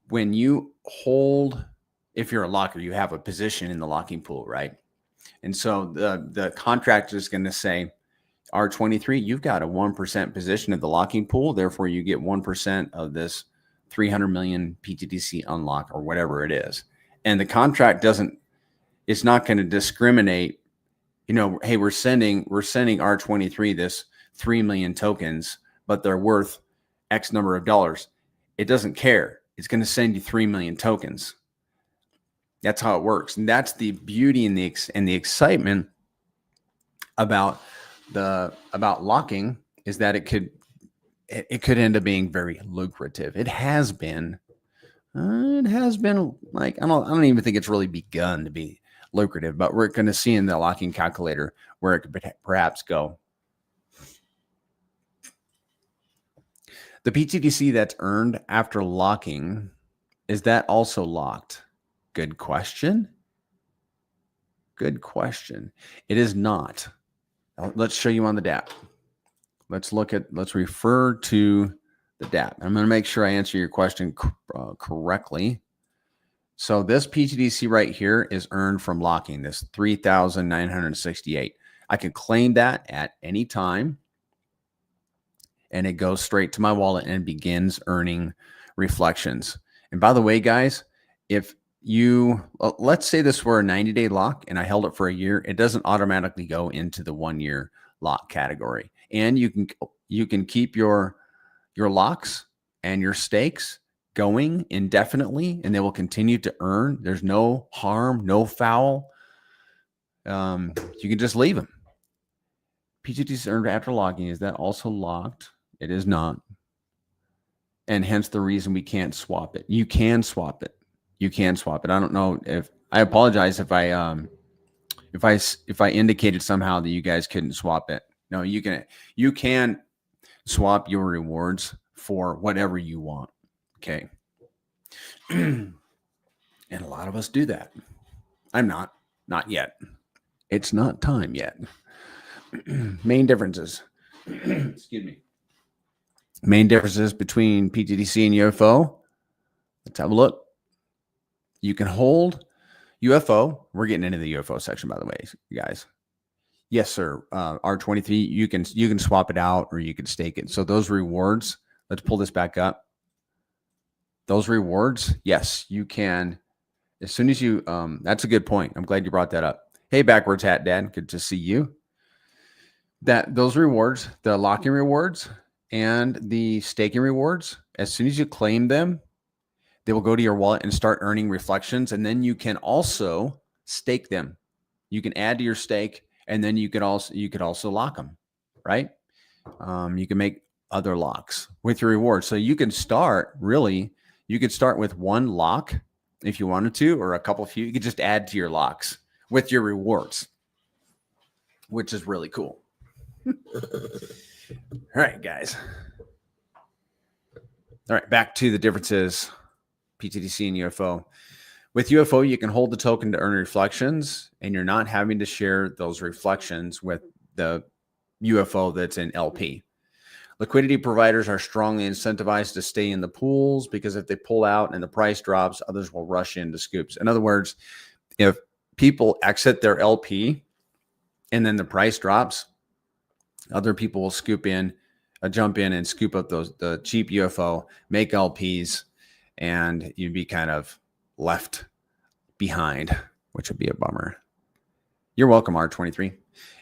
When you hold, if you're a locker, you have a position in the locking pool, right? And so the contract is going to say, R23, you've got a 1% position of the locking pool. Therefore, you get 1% of this 300 million PTDC unlock or whatever it is. And the contract it's not going to discriminate, hey, we're sending R23 this 3 million tokens, but they're worth X number of dollars. It doesn't care. It's going to send you 3 million tokens. That's how it works. And that's the beauty and the excitement about locking, is that it could end up being very lucrative. It has been like, I don't even think it's really begun to be lucrative, but we're going to see in the locking calculator where it could perhaps go. The PTDC that's earned after locking, is that also locked? Good question. It is not. Let's show you on the DApp. Let's refer to the DApp. I'm going to make sure I answer your question correctly. So this PTDC right here is earned from locking, this 3,968. I can claim that at any time, and it goes straight to my wallet and begins earning reflections. And by the way, guys, if let's say this were a 90-day lock and I held it for a year, it doesn't automatically go into the 1-year lock category. And you can keep your locks and your stakes going indefinitely, and they will continue to earn. There's no harm, no foul. You can just leave them. PTDC earned after locking, is that also locked? It is not. And hence the reason we can't swap it. You can swap it. I don't know I apologize if I indicated somehow that you guys couldn't swap it. No, you can swap your rewards for whatever you want. Okay. And a lot of us do that. I'm not yet. It's not time yet. Main differences. Excuse me. Main differences between PTDC and UFO. Let's have a look. You can hold UFO. We're getting into the UFO section, by the way, guys. Yes, sir. R23, you can swap it out or you can stake it. So those rewards, let's pull this back up. Those rewards, yes, you can. As soon as you, that's a good point. I'm glad you brought that up. Hey, backwards hat dad, good to see you. Those rewards, the locking rewards and the staking rewards, as soon as you claim them, they will go to your wallet and start earning reflections. And then you can also stake them. You can add to your stake, and then you could also lock them, right? You can make other locks with your rewards. So you could start with one lock if you wanted to, or a few. You could just add to your locks with your rewards, which is really cool. All right, guys. All right, back to the differences. PTDC and UFO. With UFO, you can hold the token to earn reflections, and you're not having to share those reflections with the UFO that's in LP. Liquidity providers are strongly incentivized to stay in the pools, because if they pull out and the price drops, others will rush into scoops. In other words, if people exit their LP and then the price drops, other people will jump in and scoop up the cheap UFO, make LPs, and you'd be kind of left behind, which would be a bummer. You're welcome, R23.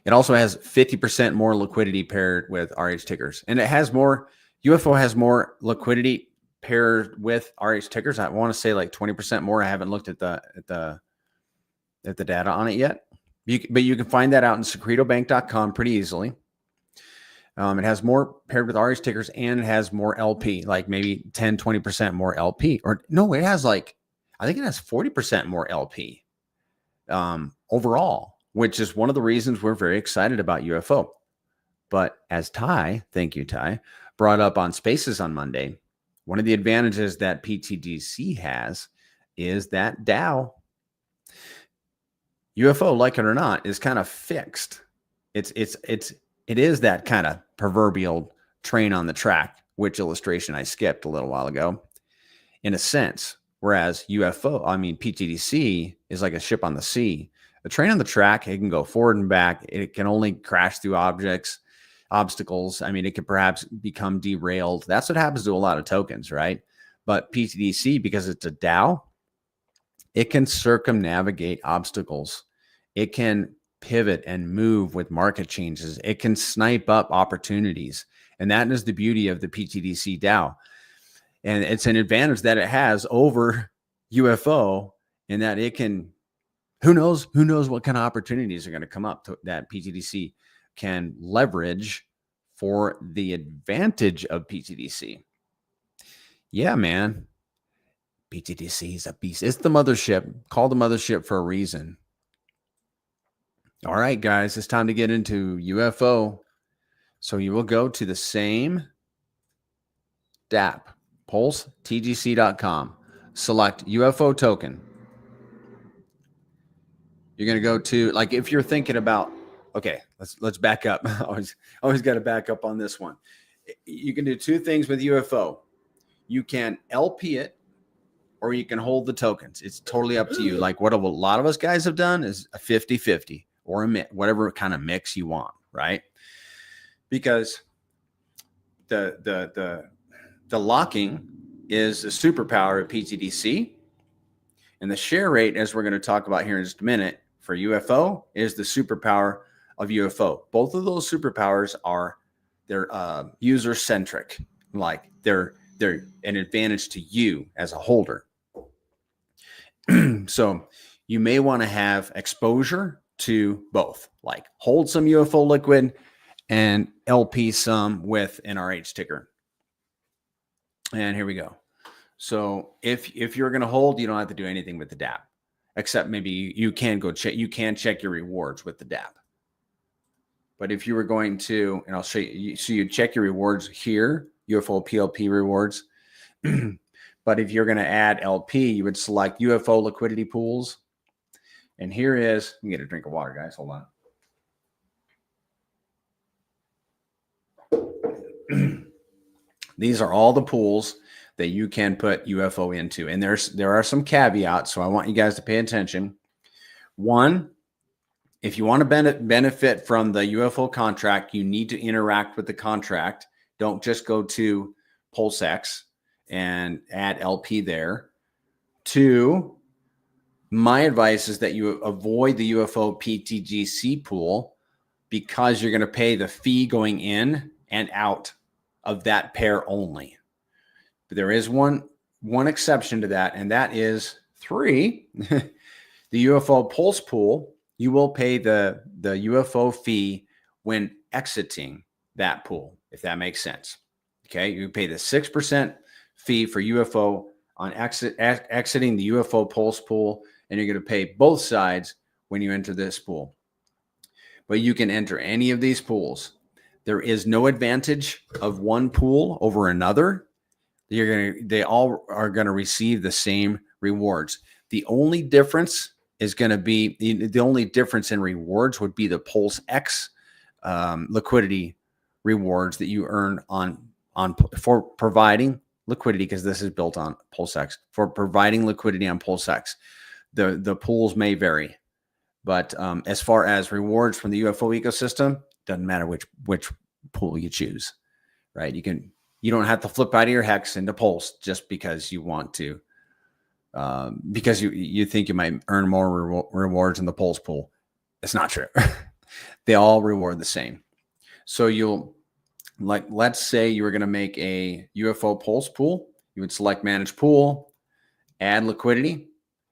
It also has 50% more liquidity paired with RH tickers. And UFO has more liquidity paired with RH tickers. I want to say like 20% more. I haven't looked at the data on it yet. But you can find that out in secretobank.com pretty easily. It has more paired with RH tickers, and it has more LP, like maybe 10, 20% more LP. Or no, it has I think it has 40% more LP overall, which is one of the reasons we're very excited about UFO. But as Ty, thank you, Ty, brought up on Spaces on Monday, One of the advantages that PTDC has is that DAO, UFO, like it or not, is kind of fixed. It is that kind of proverbial train on the track, which illustration I skipped a little while ago, in a sense. Whereas PTDC is like a ship on the sea. A train on the track, it can go forward and back. It can only crash through obstacles. I mean, it could perhaps become derailed. That's what happens to a lot of tokens, right? But PTDC, because it's a DAO, it can circumnavigate obstacles. It can pivot and move with market changes. It can snipe up opportunities. And that is the beauty of the PTDC DAO. And it's an advantage that it has over UFO in that it can, who knows what kind of opportunities are going to come up that PTDC can leverage for the advantage of PTDC. Yeah, man. PTDC is a beast. It's the mothership, called the mothership for a reason. All right, guys, it's time to get into UFO. So you will go to the same DApp, PulseTGC.com, select UFO token. You're going to go to, like, if you're thinking about, okay, let's back up. always got to back up on this one. You can do two things with UFO. You can LP it, or you can hold the tokens. It's totally up to you. Like what a lot of us guys have done is a 50-50 or whatever kind of mix you want, right? Because the locking is a superpower of PTDC, and the share rate, as we're going to talk about here in just a minute, for UFO is the superpower of UFO. Both of those superpowers they're user centric, like they're an advantage to you as a holder. So you may want to have exposure to both, like hold some UFO liquid and LP some with an RH ticker. And here we go. So if you're going to hold, you don't have to do anything with the DApp, except maybe you can go check. You can check your rewards with the DApp. But if you were going to, and I'll show you, so you check your rewards here, UFO PLP rewards. But if you're going to add LP, you would select UFO liquidity pools. And here is, let me get a drink of water, guys. Hold on. These are all the pools that you can put UFO into. And there are some caveats, so I want you guys to pay attention. One, if you want to benefit from the UFO contract, you need to interact with the contract. Don't just go to PulseX and add LP there. Two, my advice is that you avoid the UFO pTGC pool because you're going to pay the fee going in and out of that pair only. But there is one exception to that, and that is 3, the UFO Pulse pool. You will pay the UFO fee when exiting that pool, if that makes sense. Okay, you pay the 6% fee for UFO on exiting the UFO Pulse pool, and you're going to pay both sides when you enter this pool. But you can enter any of these pools. There is no advantage of one pool over another. They all are going to receive the same rewards. The only difference is going to be the only difference in rewards would be the PulseX liquidity rewards that you earn for providing liquidity, because this is built on PulseX, for providing liquidity on PulseX. The pools may vary, but as far as rewards from the UFO ecosystem, doesn't matter which pool you choose, right? You don't have to flip out of your hex into Pulse just because you want to, because you think you might earn more rewards in the Pulse pool. It's not true. They all reward the same. So let's say you were going to make a UFO Pulse pool. You would select manage pool, add liquidity.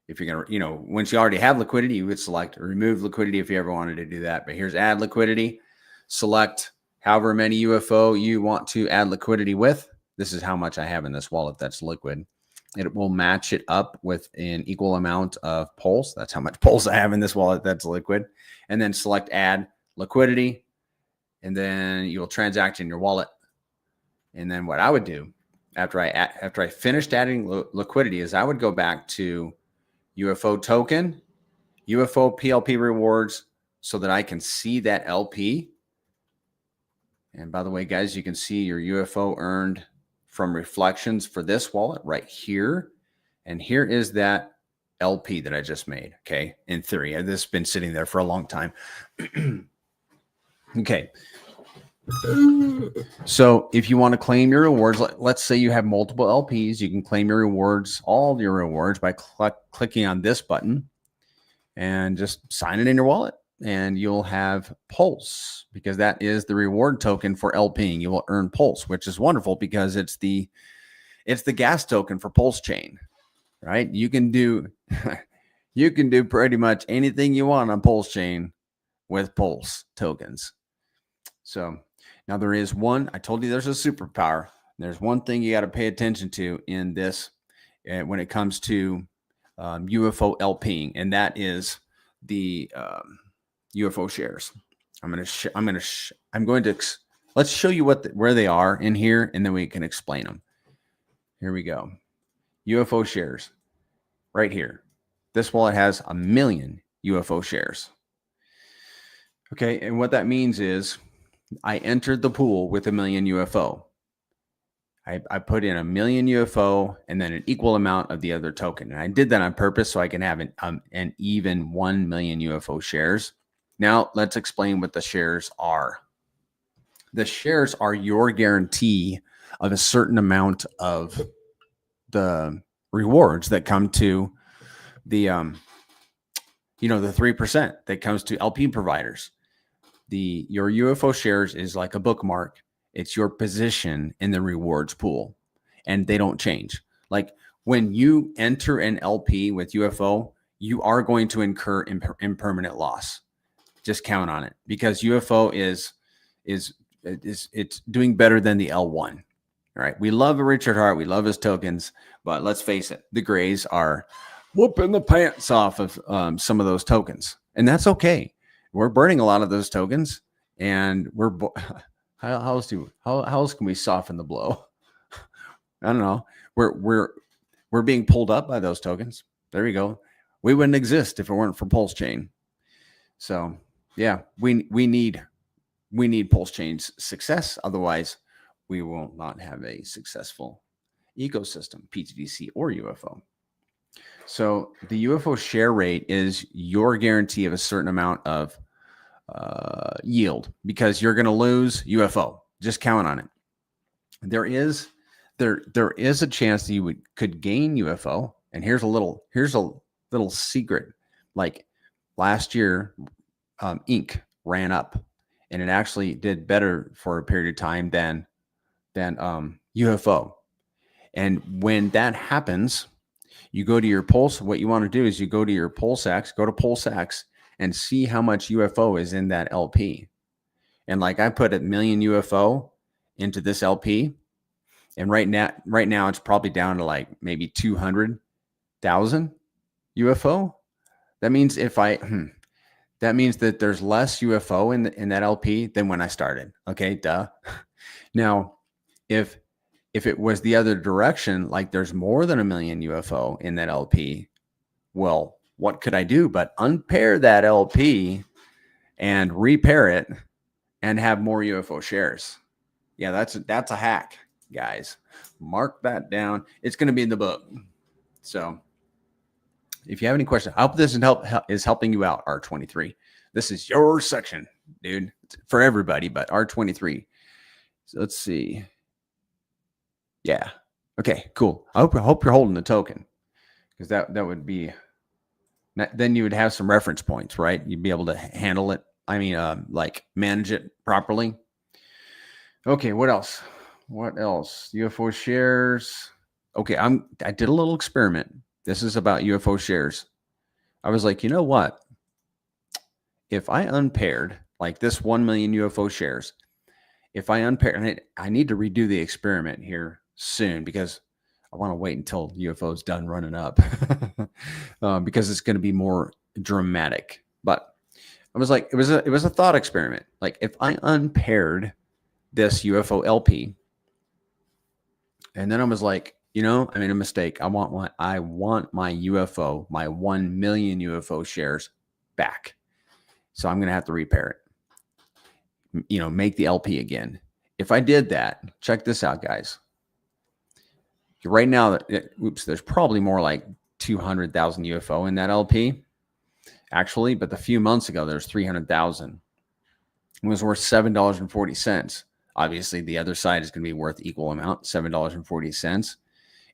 If you're going to, once you already have liquidity, you would select remove liquidity if you ever wanted to do that. But here's add liquidity. Select however many UFO you want to add liquidity with. This is how much I have in this wallet that's liquid. It will match it up with an equal amount of Pulse. That's how much Pulse I have in this wallet that's liquid. And then select add liquidity. And then you'll transact in your wallet. And then what I would do after I finished adding liquidity is I would go back to UFO token, UFO PLP rewards, so that I can see that LP. And by the way, guys, you can see your UFO earned from reflections for this wallet right here. And here is that LP that I just made. Okay. In theory, this has been sitting there for a long time. Okay. So if you want to claim your rewards, let's say you have multiple LPs, you can claim your rewards, all your rewards, by clicking on this button and just sign it in your wallet. And you'll have Pulse, because that is the reward token for LPing. You will earn Pulse, which is wonderful because it's the gas token for PulseChain, right? You can do pretty much anything you want on PulseChain with Pulse tokens. So now there is one, I told you there's a superpower. There's one thing you got to pay attention to in this when it comes to UFO LPing, and that is the UFO shares. Let's show you where they are in here, and then we can explain them. Here we go. UFO shares right here. This wallet has 1 million UFO shares. Okay. And what that means is I entered the pool with 1 million UFO. I put in 1 million UFO and then an equal amount of the other token. And I did that on purpose so I can have an even 1 million UFO shares. Now let's explain what the shares are. The shares are your guarantee of a certain amount of the rewards that come to the, the 3% that comes to LP providers. Your UFO shares is like a bookmark. It's your position in the rewards pool, and they don't change. Like when you enter an LP with UFO, you are going to incur impermanent loss. Just count on it, because UFO is it's doing better than the L1. All right. We love Richard Hart. We love his tokens, but let's face it, the grays are whooping the pants off of some of those tokens, and that's okay. We're burning a lot of those tokens, and how else can we soften the blow? I don't know. We're being pulled up by those tokens. There we go. We wouldn't exist if it weren't for PulseChain. So yeah, we need PulseChain's success. Otherwise, we will not have a successful ecosystem, PTDC or UFO. So the UFO share rate is your guarantee of a certain amount of yield, because you're going to lose UFO. Just count on it. There is a chance that you could gain UFO. And here's a little secret. Like last year, Inc. ran up, and it actually did better for a period of time than UFO. And when that happens, you go to your Pulse. What you want to do is you go to your PulseX, go to PulseX, and see how much UFO is in that LP. And like I put 1 million UFO into this LP, and right now it's probably down to like maybe 200,000 UFO. That means that means that there's less UFO in that LP than when I started. Okay, duh. Now, if it was the other direction, like there's more than 1 million UFO in that LP, well, what could I do but unpair that LP and repair it and have more UFO shares? Yeah, that's a hack, guys. Mark that down. It's going to be in the book. So if you have any questions, I hope this is helping you out, R23. This is your section, dude. It's for everybody, but R23. So let's see. Yeah. Okay, cool. I hope you're holding the token, because that would be, then you would have some reference points, right? You'd be able to handle it. I mean, like manage it properly. Okay, what else? UFO shares. Okay, I did a little experiment. This is about UFO shares. I was like, you know what? If I unpaired like this 1 million UFO shares, if I unpair, and I need to redo the experiment here soon, because I want to wait until UFO is done running up because it's going to be more dramatic. But I was like, it was a thought experiment. Like if I unpaired this UFO LP And then I was like, you know, I made a mistake. I want my UFO, my 1 million UFO shares back. So I'm going to have to repair it, you know, make the LP again. If I did that, check this out, guys. Right now, there's probably more like 200,000 UFO in that LP, actually. But a few months ago, there's 300,000. It was worth $7.40. Obviously, the other side is going to be worth equal amount, $7.40.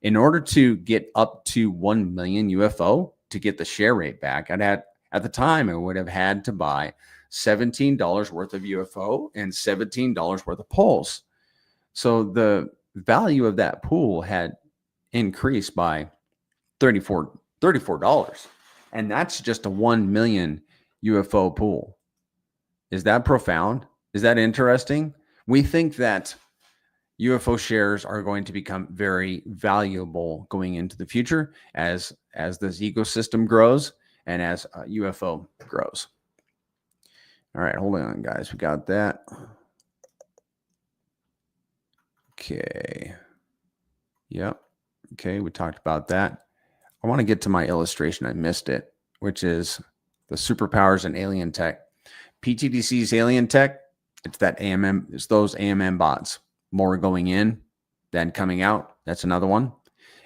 In order to get up to 1 million UFO to get the share rate back, at the time, I would have had to buy $17 worth of UFO and $17 worth of Pulse. So the value of that pool had increased by $34. And that's just a 1 million UFO pool. Is that profound? Is that interesting? We think that UFO shares are going to become very valuable going into the future as this ecosystem grows and as UFO grows. All right, hold on, guys. We got that. Okay. Yep. Okay, we talked about that. I want to get to my illustration. I missed it, which is the superpowers and alien tech. PTDC's alien tech, it's that AMM, it's those AMM bots. More going in than coming out. That's another one.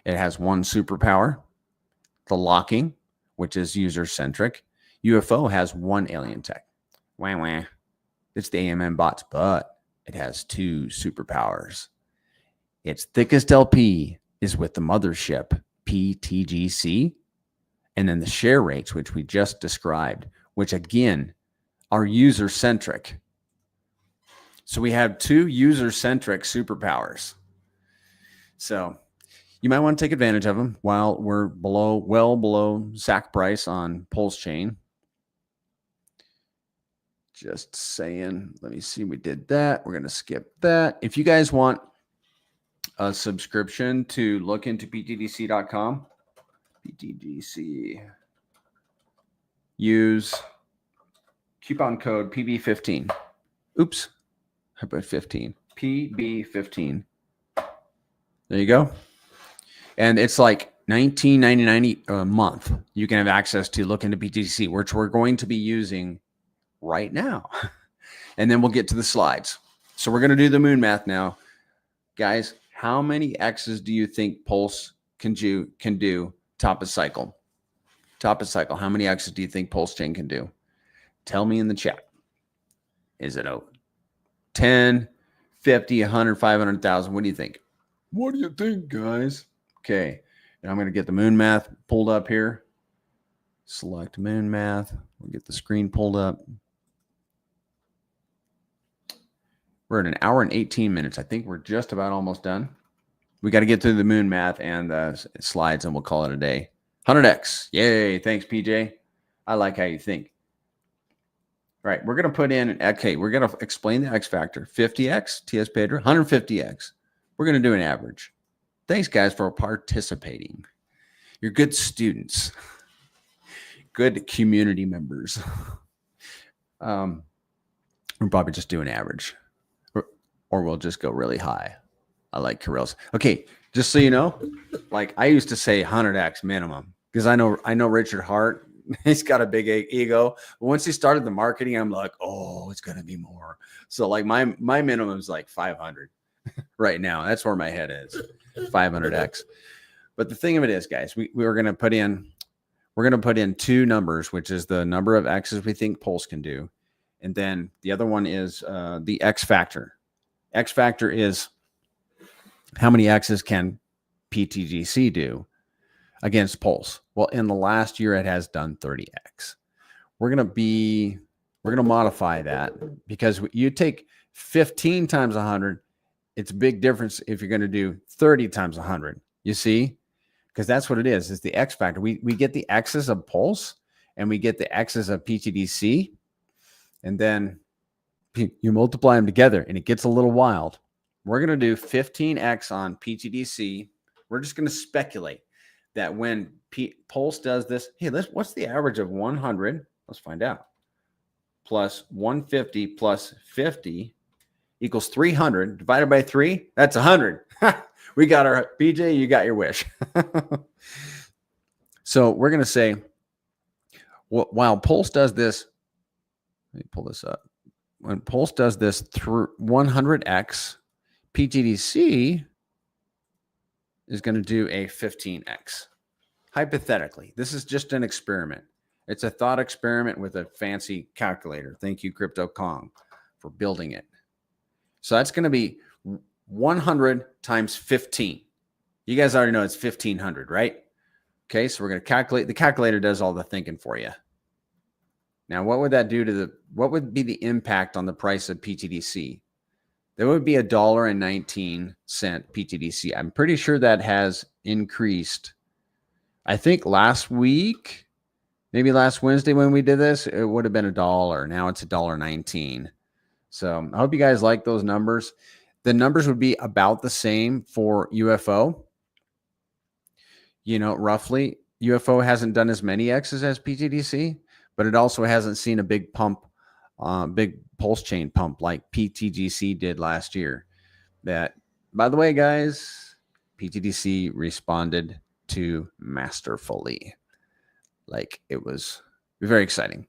It has one superpower, the locking, which is user-centric. UFO has one alien tech. Wah, wah. It's the AMM bots, but it has two superpowers. Its thickest LP is with the mothership, pTGC, and then the share rates, which we just described, which again are user-centric. So we have two user-centric superpowers. So you might want to take advantage of them while we're well below SAC price on PulseChain. Just saying. Let me see. We did that. We're going to skip that. If you guys want a subscription to look into ptdc.com, ptdc, use coupon code PB15. Oops. How about 15? PB15. There you go. And it's like $19.99 a month. You can have access to look into PTDC, which we're going to be using right now. And then we'll get to the slides. So we're going to do the moon math now. Guys, how many X's do you think Pulse can do top of cycle? Top of cycle. How many X's do you think PulseChain can do? Tell me in the chat. Is it 10, 50, 100, 500,000? What do you think? What do you think, guys? Okay. And I'm going to get the moon math pulled up here. Select moon math. We'll get the screen pulled up. We're at 1 hour and 18 minutes. I think we're just about almost done. We got to get through the moon math and the slides, and we'll call it a day. 100X. Yay. Thanks, PJ. I like how you think. All right, we're going to put in, okay, we're going to explain the X factor. 50X, TS Pedro, 150X. We're going to do an average. Thanks, guys, for participating. You're good students, good community members. We'll probably just do an average, or we'll just go really high. I like Kirill's. Okay, just so you know, like I used to say 100X minimum because I know Richard Hart. He's got a big ego. But once he started the marketing, I'm like, oh, it's going to be more. So like my minimum is like 500 right now. That's where my head is, 500X. But the thing of it is, guys, we're going to put in two numbers, which is the number of X's we think Pulse can do. And then the other one is the X factor. X factor is how many X's can pTGC do against Pulse. Well, in the last year, it has done 30X. We're going to modify that because you take 15 times 100. It's a big difference if you're going to do 30 times 100. You see? Because that's what it is. It's the X factor. We get the X's of Pulse and we get the X's of pTDC. And then you multiply them together and it gets a little wild. We're going to do 15X on pTDC. We're just going to speculate that when Pulse does this, hey, what's the average of 100? Let's find out. Plus 150 plus 50 equals 300 divided by 3. That's 100. We got our BJ, you got your wish. So we're going to say, while Pulse does this, let me pull this up. When Pulse does this through 100x, PTDC is going to do a 15x. Hypothetically, this is just an experiment. It's a thought experiment with a fancy calculator. Thank you, Crypto Kong, for building it. So that's going to be 100 times 15. You guys already know it's 1500, right? Okay, so we're going to calculate. The calculator does all the thinking for you. Now, what would that do to what would be the impact on the price of PTDC? There would be $1.19 PTDC. I'm pretty sure that has increased. I think last week, maybe last Wednesday when we did this, it would have been $1. Now it's $1.19. So I hope you guys like those numbers. The numbers would be about the same for UFO. You know, roughly, UFO hasn't done as many X's as PTDC, but it also hasn't seen a big pump, big PulseChain pump like pTGC did last year. That, by the way, guys, pTDC responded to masterfully. Like, it was very exciting.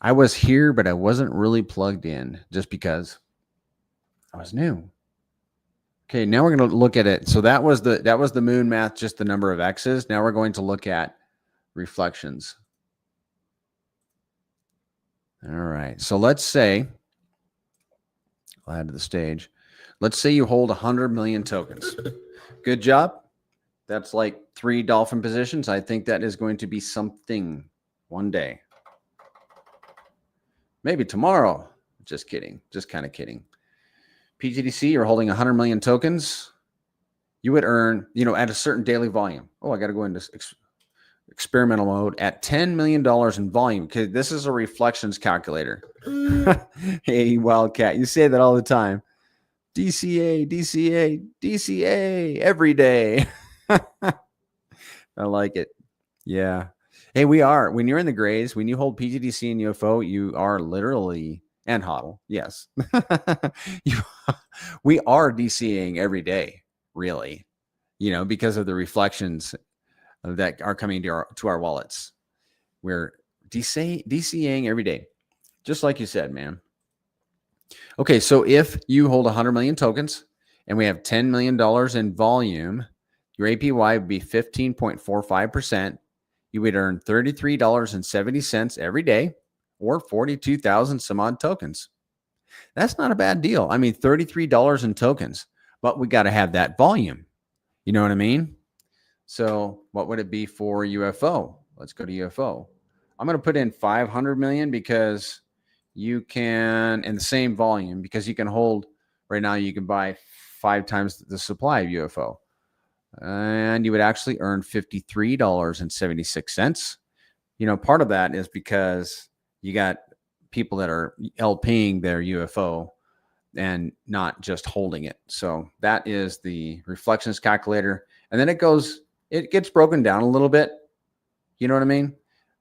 I was here, but I wasn't really plugged in just because I was new. Okay, now we're going to look at it. So that was the moon math, just the number of X's. Now we're going to look at reflections. All right. So let's say, I'll add to the stage. Let's say you hold 100 million tokens. Good job. That's like 3 dolphin positions. I think that is going to be something one day. Maybe tomorrow. Just kidding. Just kind of kidding. PTDC, you're holding 100 million tokens. You would earn, you know, at a certain daily volume. Oh, I got to go into experimental mode at $10 million in volume. Okay, this is a reflections calculator. Hey, Wildcat, you say that all the time. DCA, DCA, DCA every day. I like it. Yeah. Hey, we are. When you're in the grays, when you hold PTDC and UFO, you are literally, and HODL, yes. We are DCAing every day, really, you know, because of the reflections that are coming to our wallets. We're DCAing every day, just like you said, man. Okay, so if you hold 100 million tokens and we have $10 million in volume, your APY would be 15.45%. You would earn $33.70 every day, or 42,000 some odd tokens. That's not a bad deal. I mean, $33 in tokens, but we got to have that volume. You know what I mean? So what would it be for UFO? Let's go to UFO. I'm going to put in 500 million because you can, in the same volume, because you can hold, right now you can buy 5 times the supply of UFO. And you would actually earn $53.76. You know, part of that is because you got people that are LPing their UFO and not just holding it. So that is the reflections calculator. And then it gets broken down a little bit. You know what I mean?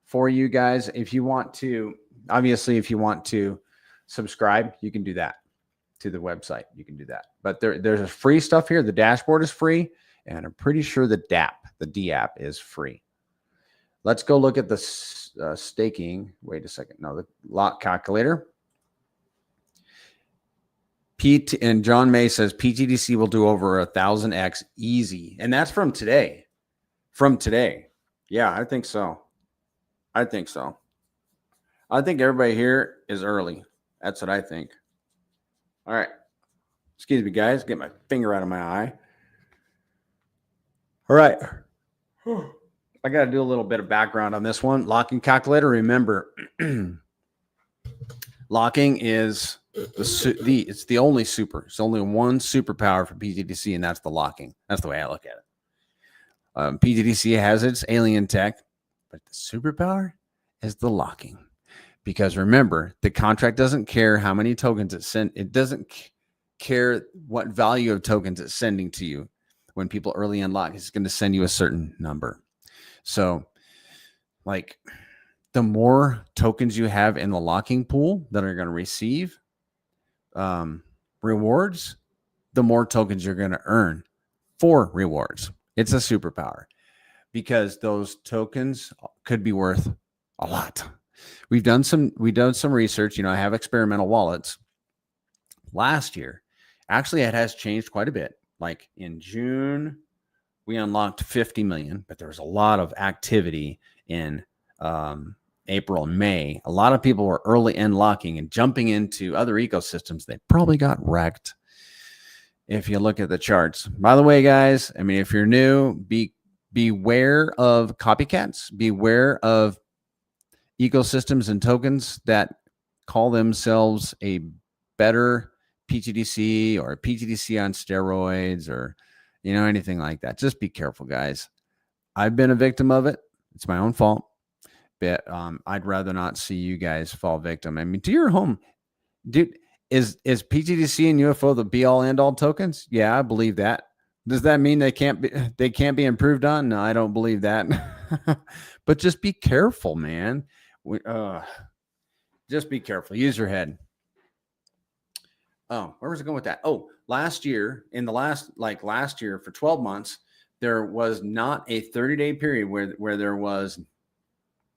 For you guys, if you want to, obviously, if you want to subscribe, you can do that to the website. You can do that. But there's a free stuff here. The dashboard is free. And I'm pretty sure the D app is free. Let's go look at the staking. Wait a second. No, the lot calculator. And John May says PTDC will do over 1,000x easy. And that's from today. From today. Yeah, I think so. I think so. I think everybody here is early. That's what I think. All right. Excuse me, guys. Get my finger out of my eye. All right. I got to do a little bit of background on this one. Locking calculator. Remember, locking is it's the only super. It's only one superpower for PTDC, and that's the locking. That's the way I look at it. PTDC has its alien tech, but the superpower is the locking. Because remember, the contract doesn't care how many tokens it sends. It doesn't care what value of tokens it's sending to you. When people early unlock, it's going to send you a certain number. So, like, the more tokens you have in the locking pool that are going to receive rewards, the more tokens you're going to earn for rewards. It's a superpower because those tokens could be worth a lot. We've done some research. I have experimental wallets. Last year, actually, it has changed quite a bit. Like in June, we unlocked 50 million, but there was a lot of activity in April and May. A lot of people were early unlocking and jumping into other ecosystems. They probably got wrecked if you look at the charts. By the way, guys, I mean, if you're new, beware of copycats. Beware of ecosystems and tokens that call themselves a better PTDC or a PTDC on steroids or anything like that. Just be careful, guys. I've been a victim of it. It's my own fault. But I'd rather not see you guys fall victim. I mean, to your home, dude, is PTDC and UFO the be all end all tokens? Yeah, I believe that. Does that mean they can't be improved on? No, I don't believe that. But just be careful, man. Just be careful. Use your head. Oh, where was I going with that? Oh, last year for 12 months, there was not a 30-day period where there was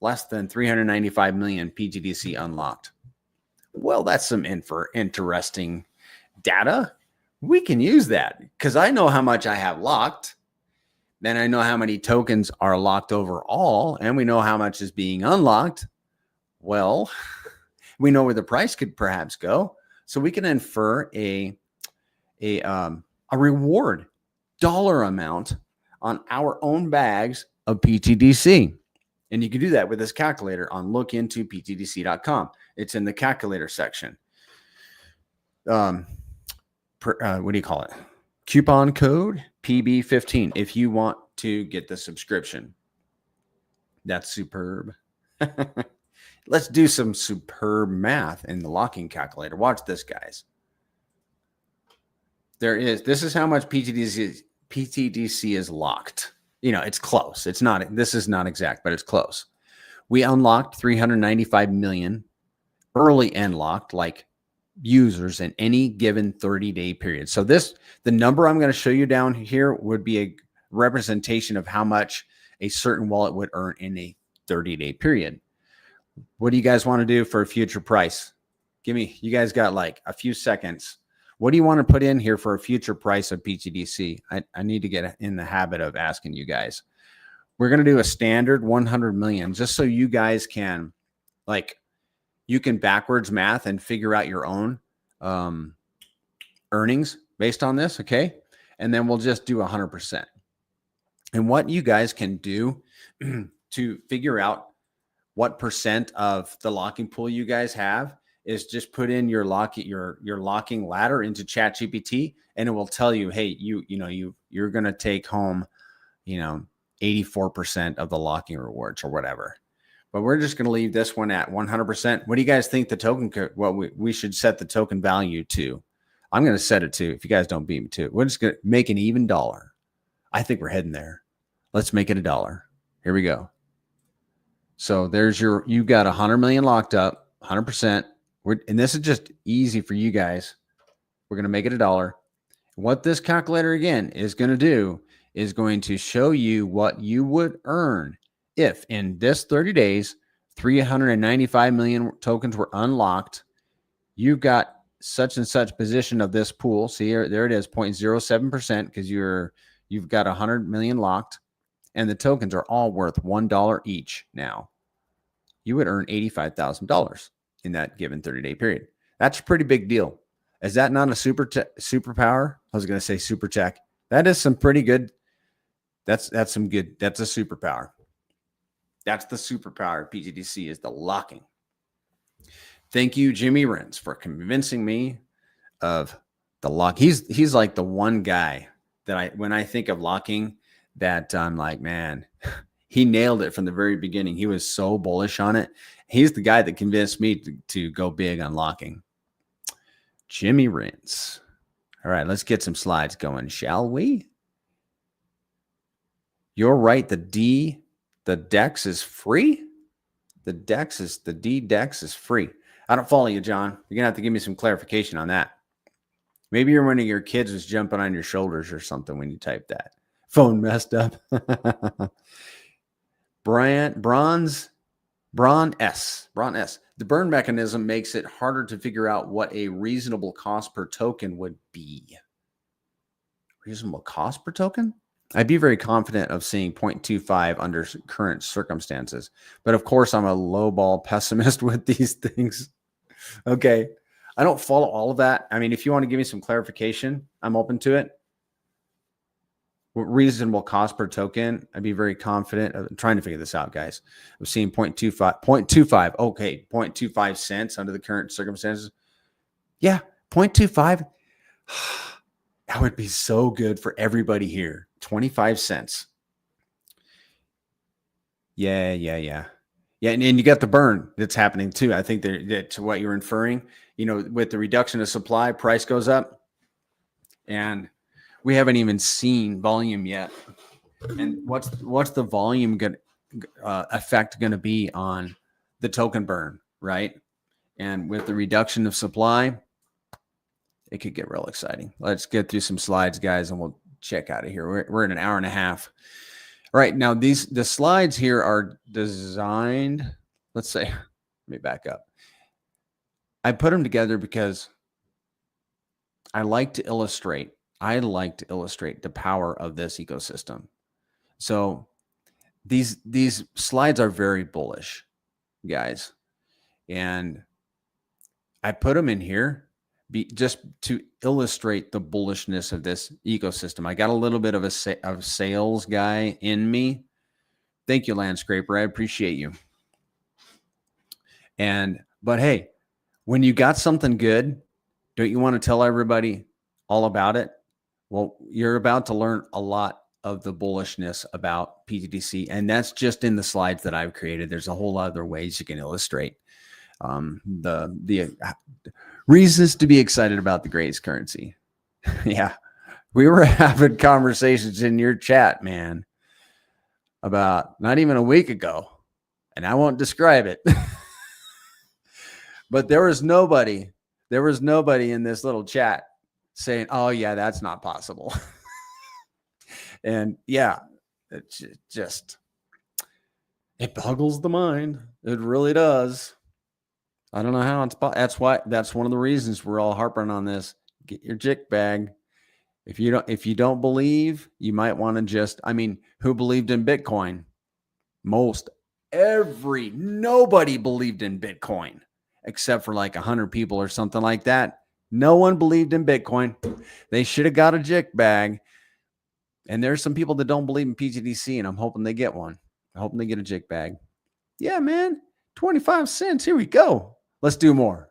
less than 395 million PTDC unlocked. Well, that's some interesting data. We can use that because I know how much I have locked. Then I know how many tokens are locked overall, and we know how much is being unlocked. Well, we know where the price could perhaps go. So we can infer a reward dollar amount on our own bags of PTDC. And you can do that with this calculator on lookintoptdc.com. It's in the calculator section. What do you call it? Coupon code PB15 if you want to get the subscription. That's superb. Let's do some superb math in the locking calculator. Watch this, guys. This is how much PTDC is locked. It's close. This is not exact, but it's close. We unlocked 395 million early unlocked, like users in any given 30-day period. So the number I'm going to show you down here would be a representation of how much a certain wallet would earn in a 30-day period. What do you guys want to do for a future price? You guys got like a few seconds. What do you want to put in here for a future price of PTDC? I need to get in the habit of asking you guys. We're going to do a standard 100 million just so you guys can, you can backwards math and figure out your own earnings based on this, okay? And then we'll just do 100%. And what you guys can do to figure out what percent of the locking pool you guys have is just put in your locking ladder into ChatGPT, and it will tell you, hey, you're going to take home, 84% of the locking rewards or whatever. But we're just going to leave this one at 100%. What do you guys think the token we should set the token value to? I'm going to set it to, if you guys don't beat me to it, we're just going to make an even dollar. I think we're heading there. Let's make it $1. Here we go. So you got 100 million locked up, 100%. And this is just easy for you guys. We're going to make it $1. What this calculator again is going to do is going to show you what you would earn if in this 30 days, 395 million tokens were unlocked. You got such and such position of this pool. See here, there it is, 0.07% because you've got 100 million locked, and the tokens are all worth $1 each now. You would earn $85,000 in that given 30-day period. That's a pretty big deal. Is that not a superpower? I was going to say super tech. That is some pretty good. That's a superpower. That's the superpower of PTDC is the locking. Thank you, Jimmy Renz, for convincing me of the lock. He's like the one guy that when I think of locking, that I'm like, man, he nailed it from the very beginning. He was so bullish on it. He's the guy that convinced me to go big on locking. Jimmy Renz. All right, let's get some slides going, shall we? You're right. The DEX is free. The D DEX is free. I don't follow you, John. You're gonna have to give me some clarification on that. Maybe you're one of your kids was jumping on your shoulders or something when you typed that. Phone messed up. Braun S. The burn mechanism makes it harder to figure out what a reasonable cost per token would be. Reasonable cost per token? I'd be very confident of seeing 0.25 under current circumstances. But of course, I'm a lowball pessimist with these things. Okay. I don't follow all of that. I mean, if you want to give me some clarification, I'm open to it. Reasonable cost per token, I'd be very confident. I'm trying to figure this out, guys. I'm seeing 0.25. Okay, 0.25 cents under the current circumstances. Yeah, 0.25. That would be so good for everybody here. 25 cents. Yeah. And you got the burn that's happening too. I think that's what you're inferring. You know, with the reduction of supply, price goes up. And we haven't even seen volume yet. And what's the volume effect going to be on the token burn, right? And with the reduction of supply, it could get real exciting. Let's get through some slides, guys, and we'll check out of here. We're in an hour and a half. All right, now the slides here are designed. Let's say, let me back up. I put them together because I like to illustrate the power of this ecosystem. So these slides are very bullish, guys. And I put them in here just to illustrate the bullishness of this ecosystem. I got a little bit of a sales guy in me. Thank you, Landscraper. I appreciate you. But hey, when you got something good, don't you want to tell everybody all about it? Well, you're about to learn a lot of the bullishness about PTDC, and that's just in the slides that I've created. There's a whole lot of other ways you can illustrate the reasons to be excited about the greatest currency. Yeah, we were having conversations in your chat, man, about not even a week ago, and I won't describe it. But there was nobody in this little chat saying, oh yeah, that's not possible. And yeah, it boggles the mind. It really does. I don't know how that's one of the reasons we're all harping on this. Get your jick bag. If you don't believe, you might want to just, I mean, who believed in Bitcoin? Nobody believed in Bitcoin except for like 100 people or something like that. No one believed in Bitcoin. They should have got a jick bag. And there's some people that don't believe in PTDC, and I'm hoping they get one. I'm hoping they get a jick bag. Yeah, man, 25 cents. Here we go. Let's do more.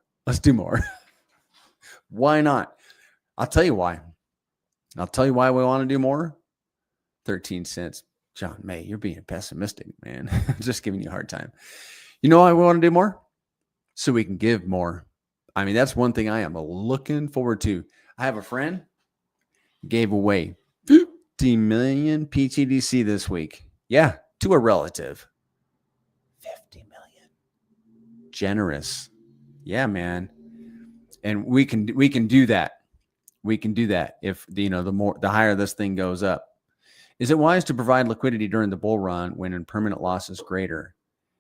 Why not? I'll tell you why. We want to do more. 13 cents. John May, you're being pessimistic, man. Just giving you a hard time. You know why we want to do more? So we can give more. I mean, that's one thing I am looking forward to. I have a friend gave away 50 million PTDC this week. Yeah, to a relative. 50 million. Generous. Yeah, man. And we can do that. We can do that if the higher this thing goes up. Is it wise to provide liquidity during the bull run when impermanent loss is greater?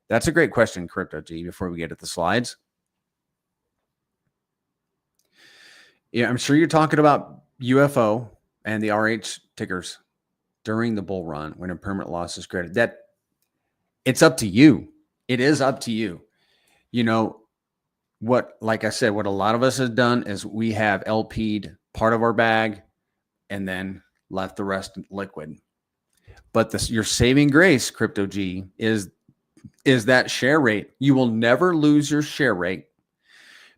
That's a great question, Crypto G, before we get at the slides. Yeah, I'm sure you're talking about UFO and the RH tickers during the bull run when impermanent loss is greater. That it's up to you. It is up to you. You know, like I said, what a lot of us have done is we have LP'd part of our bag and then left the rest liquid. But your saving grace, Crypto G, is that share rate. You will never lose your share rate.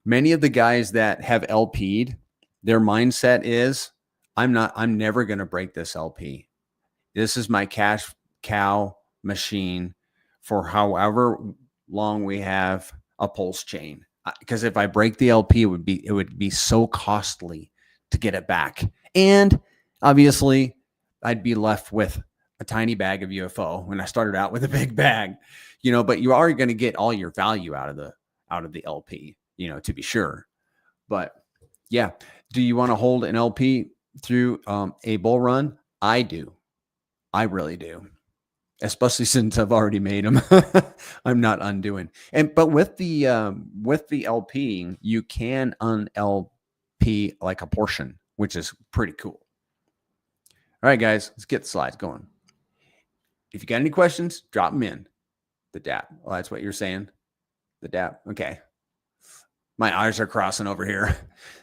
Many of the guys that have LP'd, their mindset is, I'm never going to break this LP. This is my cash cow machine for however long we have a PulseChain. Because if I break the LP, it would be so costly to get it back. And obviously, I'd be left with a tiny bag of UFO when I started out with a big bag, but you are going to get all your value out of the LP, to be sure. But Yeah. Do you want to hold an LP through a bull run? I do. I really do. Especially since I've already made them. I'm not undoing. But with the LP, you can un-LP like a portion, which is pretty cool. All right, guys, let's get the slides going. If you got any questions, drop them in the DAP. Well, that's what you're saying. The DAP. Okay. My eyes are crossing over here.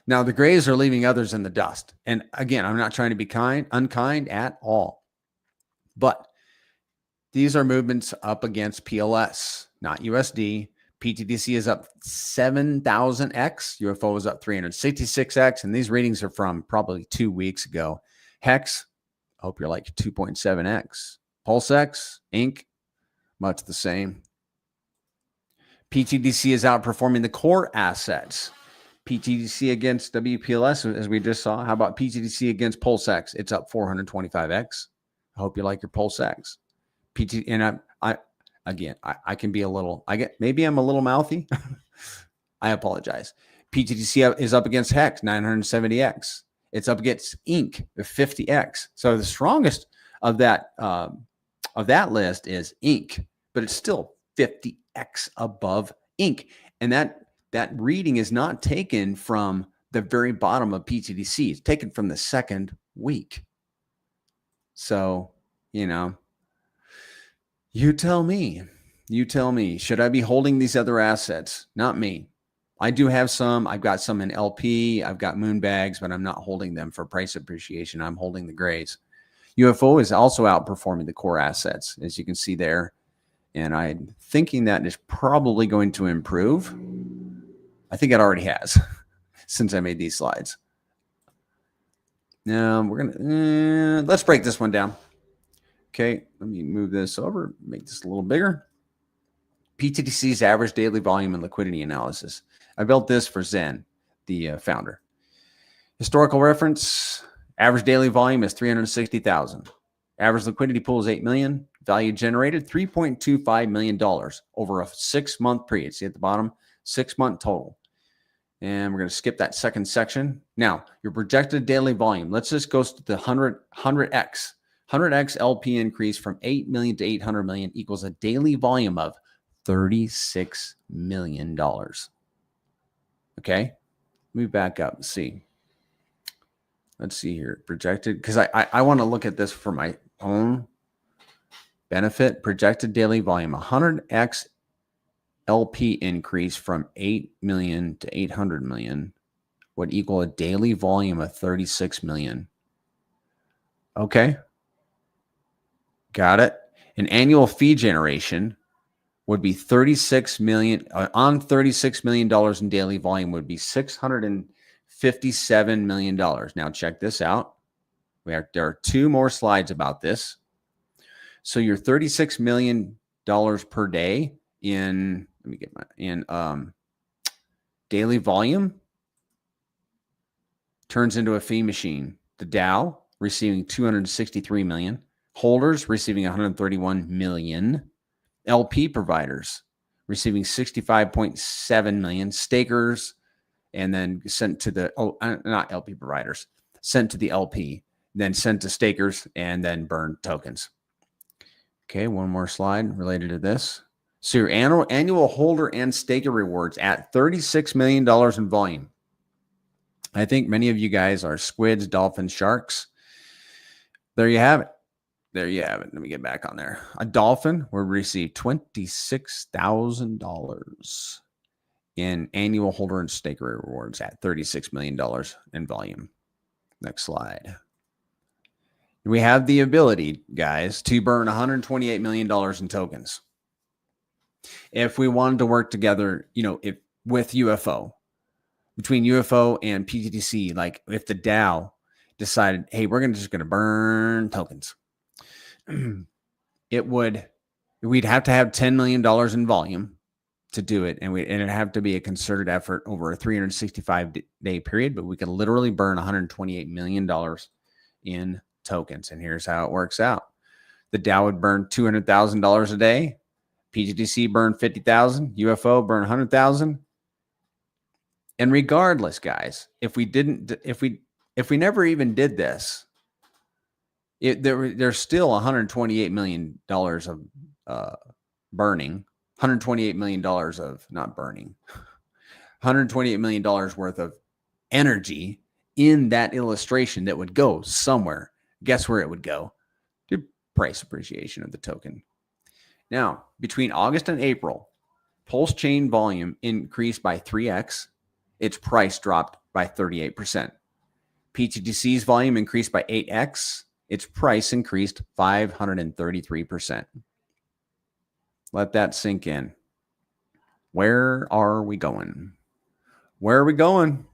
Now the grays are leaving others in the dust. And again, I'm not trying to be unkind at all. But these are movements up against PLS, not USD. PTDC is up 7,000x. UFO is up 366x. And these readings are from probably 2 weeks ago. Hex, I hope you're like 2.7x. PulseX, Inc., much the same. PTDC is outperforming the core assets. PTDC against WPLS, as we just saw. How about PTDC against PulseX? It's up 425x. I hope you like your PulseX. And I can be a little, maybe I'm a little mouthy. I apologize. PTDC is up against Hex, 970x. It's up against Inc., 50x. So the strongest of that list is Inc., but it's still 50x above Inc. And that reading is not taken from the very bottom of PTDC. It's taken from the second week. So, you tell me. Should I be holding these other assets? Not me. I do have some. I've got some in LP. I've got moon bags, but I'm not holding them for price appreciation. I'm holding the grays. UFO is also outperforming the core assets, as you can see there. And I'm thinking that is probably going to improve. I think it already has since I made these slides. Now let's break this one down. Okay, let me move this over, make this a little bigger. PTDC's average daily volume and liquidity analysis. I built this for Zen, the founder. Historical reference, average daily volume is 360,000. Average liquidity pool is 8 million. Value generated $3.25 million over a 6-month period. See at the bottom, 6-month total. And we're going to skip that second section. Now, your projected daily volume. Let's just go to the 100x. 100x LP increase from 8 million to 800 million equals a daily volume of $36 million. Okay, move back up and see. Let's see here, projected, because I want to look at this for my own benefit. Projected daily volume, 100x LP increase from 8 million to 800 million would equal a daily volume of 36 million. Okay. Got it. An annual fee generation would be 36 million on $36 million in daily volume would be $657 million. Now check this out. There are 2 more slides about this. So your $36 million per day in, let me get my, daily volume turns into a fee machine. The Dow receiving 263 million. Holders receiving 131 million. LP providers receiving 65.7 million. Stakers, and then sent to the, not LP providers, sent to the LP, then sent to stakers, and then burned tokens. Okay, one more slide related to this. So your annual holder and staker rewards at $36 million in volume. I think many of you guys are squids, dolphins, sharks. There you have it. There you have it. Let me get back on there. A dolphin will receive $26,000 in annual holder and staker rewards at $36 million in volume. Next slide. We have the ability, guys, to burn $128 million in tokens. If we wanted to work together, with UFO, between UFO and PTDC, like if the DAO decided, hey, we're just going to burn tokens, we'd have to have $10 million in volume to do it. And it'd have to be a concerted effort over a 365-day period, but we could literally burn $128 million in tokens. And here's how it works out. The DAO would burn $200,000 a day. PTDC burn 50,000. UFO burn 100,000. And regardless, guys, if we never even did this, there's still $128 million of burning, $128 million of not burning, $128 million worth of energy in that illustration that would go somewhere. Guess where it would go? To price appreciation of the token. Now, between August and April, PulseChain volume increased by 3x. Its price dropped by 38%. pTDC's volume increased by 8x. Its price increased 533%. Let that sink in. Where are we going? Where are we going?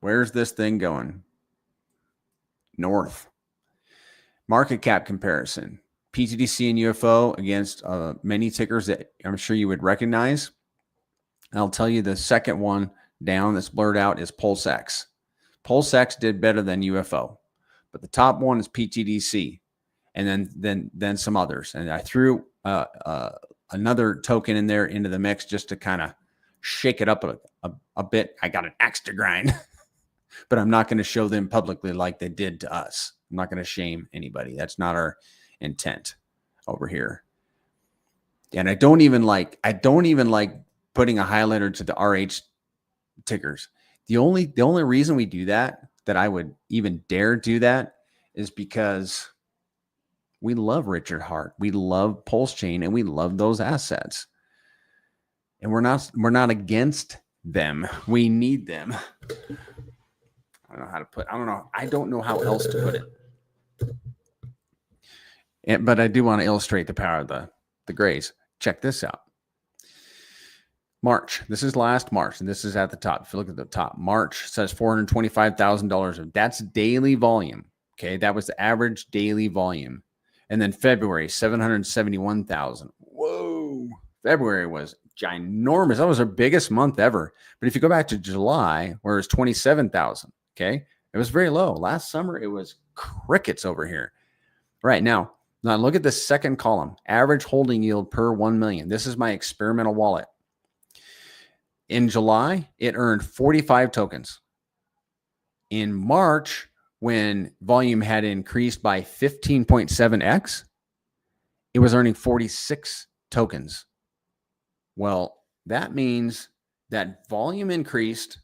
Where's this thing going? North. Market cap comparison. PTDC and UFO against many tickers that I'm sure you would recognize. I'll tell you the second one down that's blurred out is PulseX. PulseX did better than UFO, but the top one is PTDC, and then some others. And I threw another token in there into the mix just to kind of shake it up a bit. I got an axe to grind, but I'm not going to show them publicly like they did to us. I'm not going to shame anybody. That's not our intent over here. And I don't even like putting a highlighter to the RH tickers. The only reason we do that I would even dare do that is because we love Richard Hart. We love PulseChain and we love those assets. And we're not against them. We need them. I don't know how else to put it. But I do want to illustrate the power of the grays. Check this out. March. This is last March, and this is at the top. If you look at the top, March says $425,000. That's daily volume. Okay, that was the average daily volume. And then February, 771,000. Whoa. February was ginormous. That was our biggest month ever. But if you go back to July, where it was 27,000, okay, it was very low. Last summer, it was crickets over here. Right now look at the second column, average holding yield per 1 million. This is my experimental wallet. In July, it earned 45 tokens. In March, when volume had increased by 15.7x, it was earning 46 tokens. Well, that means that volume increased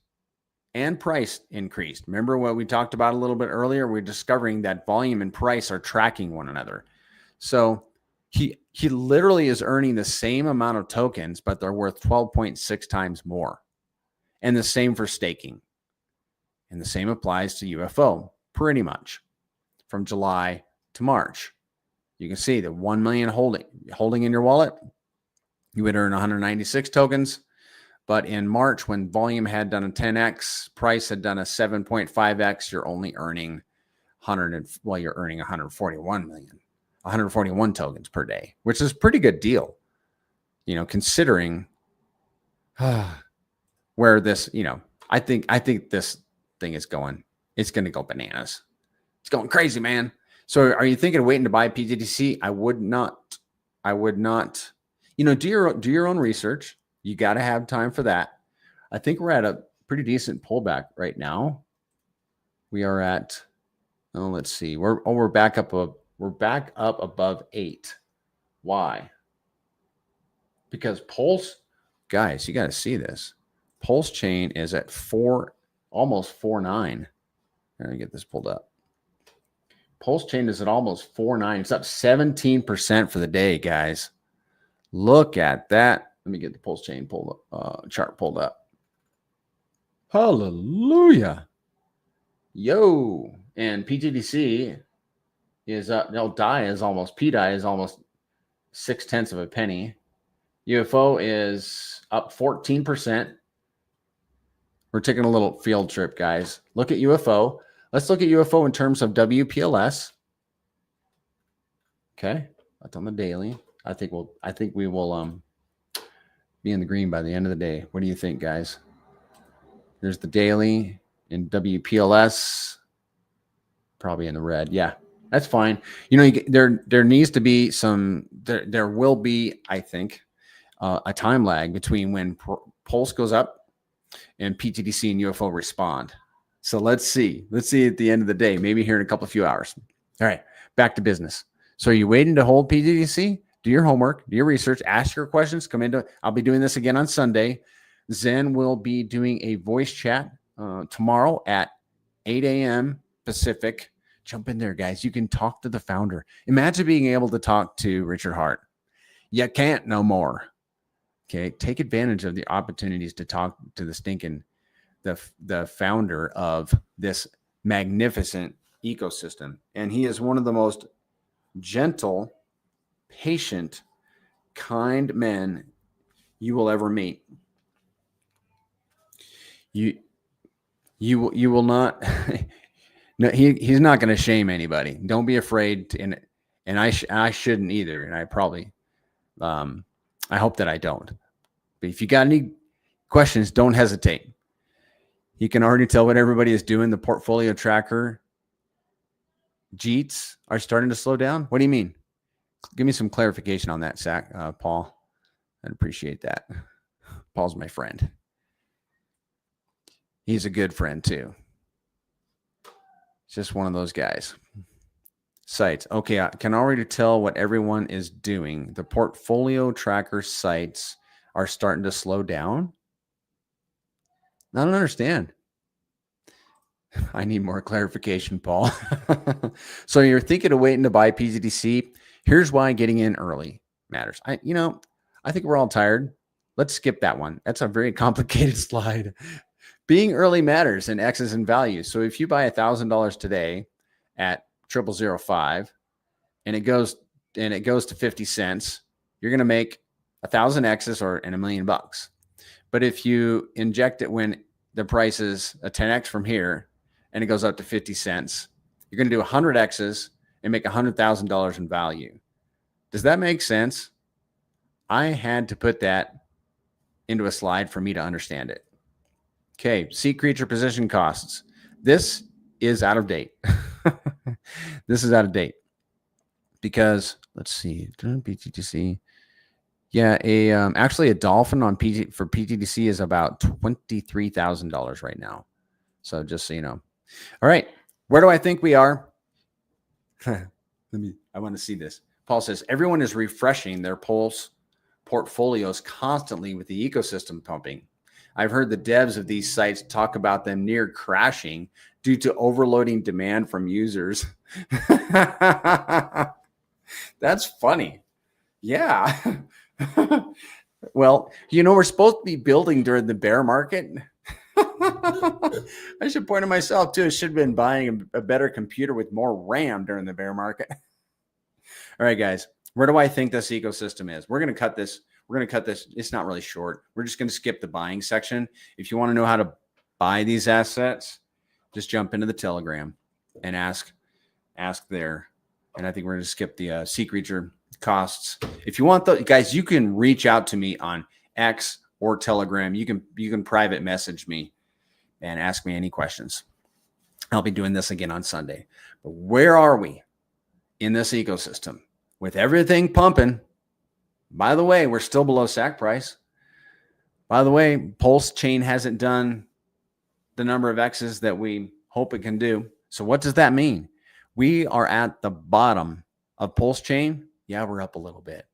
and price increased. Remember what we talked about a little bit earlier? We're discovering that volume and price are tracking one another. So he literally is earning the same amount of tokens, but they're worth 12.6 times more. And the same for staking. And the same applies to UFO, pretty much, from July to March. You can see the 1 million holding in your wallet, you would earn 196 tokens. But in March, when volume had done a 10x, price had done a 7.5x, you're only earning you're earning 141 tokens per day, which is a pretty good deal, considering where this, I think this thing is going. It's going to go bananas. It's going crazy, man. So are you thinking of waiting to buy PTDC? I would not. Do your own research. You got to have time for that. I think we're at a pretty decent pullback right now. We are at, let's see. We're back up above 8. Why? Because guys, you got to see this. PulseChain is at almost 4.9. Let me get this pulled up. PulseChain is at almost 4.9. It's up 17% for the day, guys. Look at that. Let me get the PulseChain chart pulled up. Hallelujah. Yo. And PTDC is up. No, PTDI is almost 0.6 of a penny. UFO is up 14%. We're taking a little field trip, guys. Look at UFO. Let's look at UFO in terms of WPLS. Okay, that's on the daily. I think we will be in the green by the end of the day. What do you think, guys? There's the daily in WPLS, probably in the red. Yeah, that's fine. There needs to be there will be, I think, a time lag between when Pulse goes up and PTDC and UFO respond. So let's see at the end of the day, maybe here in a few hours. All right, back to business. So are you waiting to hold PTDC? Do your homework, do your research, ask your questions, come into, I'll be doing this again on Sunday. Zen will be doing a voice chat tomorrow at 8 a.m. Pacific. Jump in there, guys. You can talk to the founder. Imagine being able to talk to Richard Hart. You can't no more. Okay, take advantage of the opportunities to talk to the stinking, the founder of this magnificent ecosystem. And he is one of the most gentle, patient, kind men you will ever meet. You will not. No, he's not going to shame anybody. Don't be afraid. And I shouldn't either. And I probably, I hope that I don't. But if you got any questions, don't hesitate. You can already tell what everybody is doing. The portfolio tracker JEETs are starting to slow down. What do you mean? Give me some clarification on that, Paul. I'd appreciate that. Paul's my friend. He's a good friend too. It's just one of those guys. Sites. Okay, I can already tell what everyone is doing. The portfolio tracker sites are starting to slow down. I don't understand. I need more clarification, Paul. So you're thinking of waiting to buy PTDC. Here's why getting in early matters. I think we're all tired. Let's skip that one. That's a very complicated slide. Being early matters in X's and values. So if you buy $1,000 today at 0005 and it goes to 50 cents, you're going to make 1,000 X's and $1 million. But if you inject it when the price is a 10X from here and it goes up to 50 cents, you're going to do 100 X's and make $100,000 in value. Does that make sense? I had to put that into a slide for me to understand it. Okay, sea creature position costs. This is out of date. This is out of date because let's see, PTDC. Yeah, actually a dolphin on for PTDC is about $23,000 right now. So just so you know. All right, where do I think we are? I want to see this. Paul says everyone is refreshing their Pulse portfolios constantly with the ecosystem pumping. I've heard the devs of these sites talk about them near crashing due to overloading demand from users. That's funny. Yeah. Well, we're supposed to be building during the bear market. I should point to myself too. I should have been buying a better computer with more RAM during the bear market. All right, guys, where do I think this ecosystem is? We're going to cut this. It's not really short. We're just going to skip the buying section. If you want to know how to buy these assets, just jump into the Telegram and ask there. And I think we're going to skip the sea creature costs. If you want those, guys, you can reach out to me on X or Telegram. You can private message me and ask me any questions. I'll be doing this again on Sunday. But where are we in this ecosystem with everything pumping? By the way, we're still below SAC price. By the way, PulseChain hasn't done the number of X's that we hope it can do. So what does that mean? We are at the bottom of PulseChain. Yeah, we're up a little bit.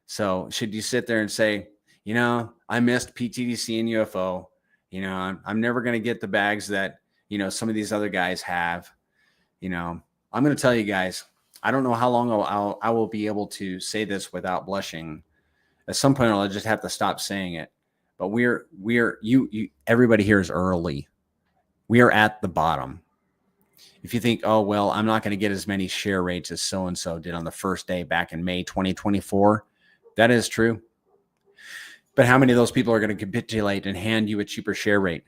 So should you sit there and say, I missed PTDC and UFO. I'm never going to get the bags that, some of these other guys have. I'm going to tell you guys, I don't know how long I will be able to say this without blushing. At some point, I'll just have to stop saying it. But everybody here is early. We are at the bottom. If you think, oh, well, I'm not going to get as many share rates as so-and-so did on the first day back in May 2024, that is true. But how many of those people are going to capitulate and hand you a cheaper share rate?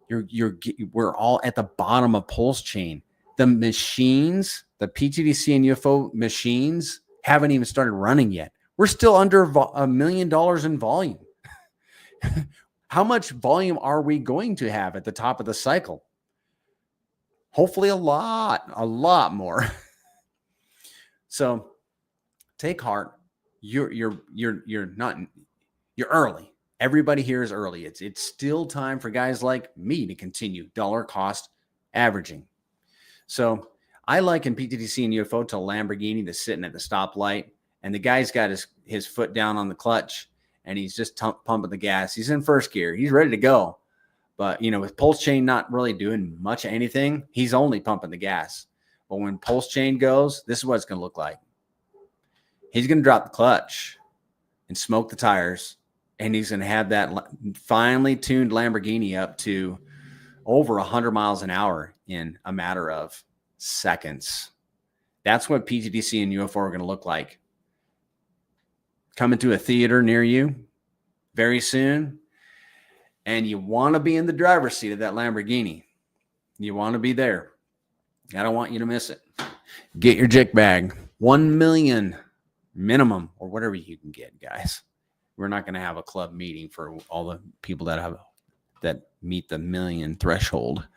We're all at the bottom of PulseChain. The machines, the PTDC and UFO machines haven't even started running yet. We're still under $1 million in volume. How much volume are we going to have at the top of the cycle? Hopefully a lot more. So take heart. You're early. Everybody here is early. It's still time for guys like me to continue dollar cost averaging. So I liken PTDC and UFO to a Lamborghini that's sitting at the stoplight, and the guy's got his foot down on the clutch, and he's just pumping the gas. He's in first gear. He's ready to go. But, with PulseChain not really doing much of anything, he's only pumping the gas. But when PulseChain goes, this is what it's going to look like. He's going to drop the clutch and smoke the tires, and he's going to have that finely tuned Lamborghini up to over 100 miles an hour in a matter of seconds. That's what PTDC and UFO are going to look like. Coming to a theater near you very soon. And you want to be in the driver's seat of that Lamborghini. You want to be there. I don't want you to miss it. Get your JIC bag. 1 million minimum, or whatever you can get, guys. We're not going to have a club meeting for all the people that meet the million threshold.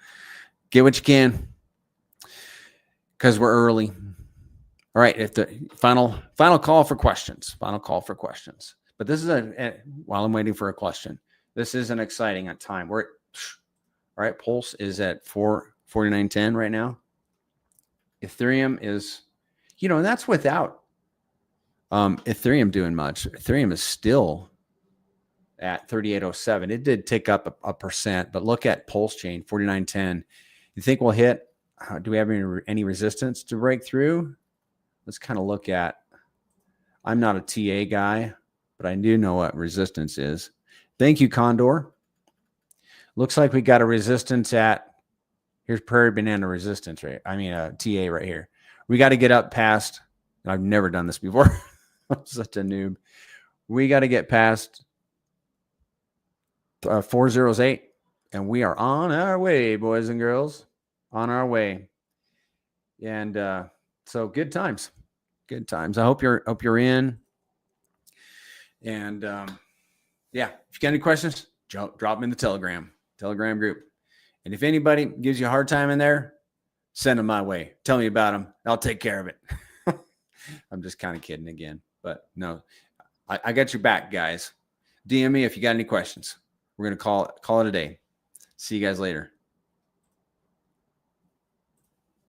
Get what you can, because we're early. All right, if the final call for questions. Final call for questions. But this is while I'm waiting for a question. This is an exciting time. All right, Pulse is at 449.10 right now. Ethereum is, and that's without Ethereum doing much. Ethereum is still at 38.07. It did tick up a percent, but look at PulseChain 49.10. You think we'll hit? Do we have any resistance to break through? Let's kind of look at. I'm not a TA guy, but I do know what resistance is. Thank you, Condor. Looks like we got a resistance at, here's Prairie Banana resistance, right? I mean, a TA right here. We got to get up past, I've never done this before. I'm such a noob. We got to get past 408, and we are on our way, boys and girls. On our way. And so good times. Good times. I hope you're in. And yeah, if you got any questions, drop them in the Telegram group. And if anybody gives you a hard time in there, send them my way. Tell me about them. I'll take care of it. I'm just kind of kidding again, but no, I got your back, guys. DM me if you got any questions. We're going to call it a day. See you guys later.